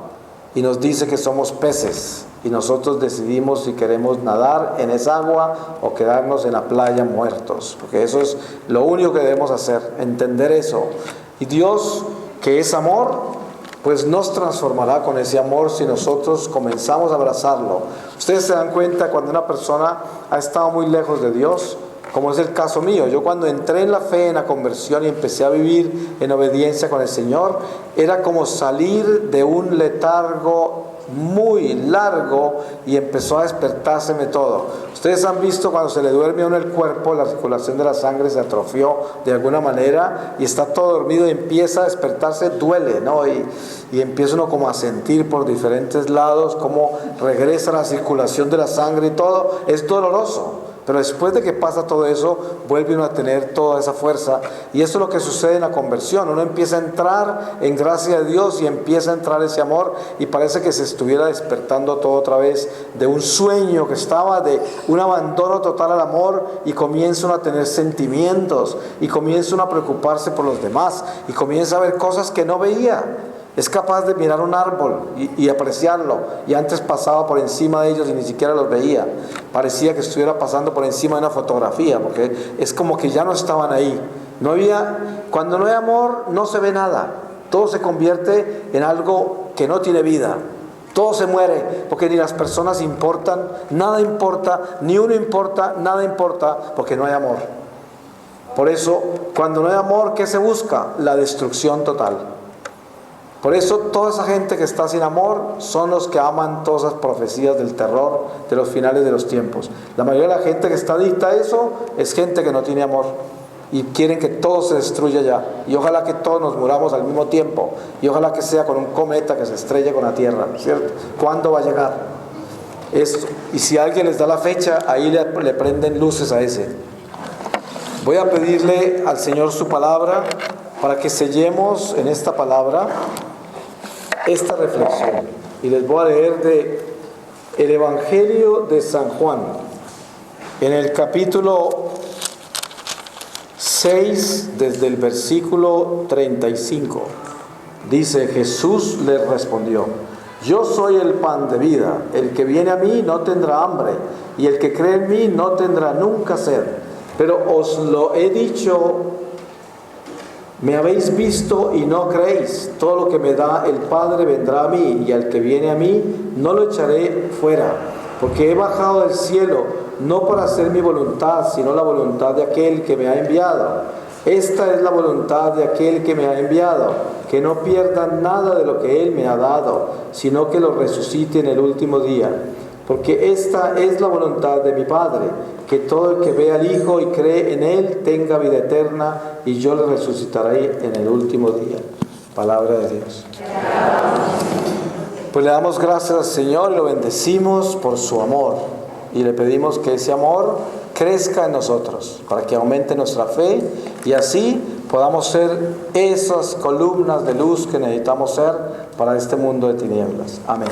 y nos dice que somos peces, y nosotros decidimos si queremos nadar en esa agua o quedarnos en la playa muertos, porque eso es lo único que debemos hacer, entender eso. Y Dios, que es amor, pues nos transformará con ese amor si nosotros comenzamos a abrazarlo. Ustedes se dan cuenta cuando una persona ha estado muy lejos de Dios, como es el caso mío. Yo cuando entré en la fe, en la conversión y empecé a vivir en obediencia con el Señor, era como salir de un letargo muy largo y empezó a despertárseme todo. Ustedes han visto cuando se le duerme a uno el cuerpo, la circulación de la sangre se atrofió de alguna manera y está todo dormido y empieza a despertarse, duele, ¿no? Y empieza uno como a sentir por diferentes lados cómo regresa la circulación de la sangre y todo, es doloroso. Pero después de que pasa todo eso, vuelve uno a tener toda esa fuerza. Y eso es lo que sucede en la conversión. Uno empieza a entrar en gracia de Dios y empieza a entrar ese amor. Y parece que se estuviera despertando todo otra vez de un sueño que estaba, de un abandono total al amor. Y comienza uno a tener sentimientos. Y comienza uno a preocuparse por los demás. Y comienza a ver cosas que no veía. Es capaz de mirar un árbol y apreciarlo, y antes pasaba por encima de ellos y ni siquiera los veía. Parecía que estuviera pasando por encima de una fotografía, porque es como que ya no estaban ahí. Cuando no hay amor, no se ve nada. Todo se convierte en algo que no tiene vida. Todo se muere, porque ni las personas importan, nada importa, ni uno importa, nada importa, porque no hay amor. Por eso, cuando no hay amor, ¿qué se busca? La destrucción total. Por eso toda esa gente que está sin amor son los que aman todas esas profecías del terror de los finales de los tiempos. La mayoría de la gente que está adicta a eso es gente que no tiene amor y quieren que todo se destruya ya. Y ojalá que todos nos muramos al mismo tiempo, y ojalá que sea con un cometa que se estrelle con la Tierra, ¿cierto? ¿Cuándo va a llegar esto? Y si alguien les da la fecha, ahí le prenden luces a ese. Voy a pedirle al Señor su palabra para que sellemos en esta palabra esta reflexión. Y les voy a leer de el Evangelio de San Juan, en el capítulo 6, desde el versículo 35. Dice: Jesús les respondió: yo soy el pan de vida. El que viene a mí no tendrá hambre, y el que cree en mí no tendrá nunca sed. Pero os lo he dicho, me habéis visto y no creéis. Todo lo que me da el Padre vendrá a mí, y al que viene a mí no lo echaré fuera, porque he bajado del cielo no para hacer mi voluntad, sino la voluntad de aquel que me ha enviado. Esta es la voluntad de aquel que me ha enviado, que no pierdan nada de lo que Él me ha dado, sino que lo resucite en el último día. Porque esta es la voluntad de mi Padre, que todo el que ve al Hijo y cree en Él tenga vida eterna, y yo le resucitaré en el último día. Palabra de Dios. Pues le damos gracias al Señor y lo bendecimos por su amor. Y le pedimos que ese amor crezca en nosotros, para que aumente nuestra fe y así podamos ser esas columnas de luz que necesitamos ser para este mundo de tinieblas. Amén.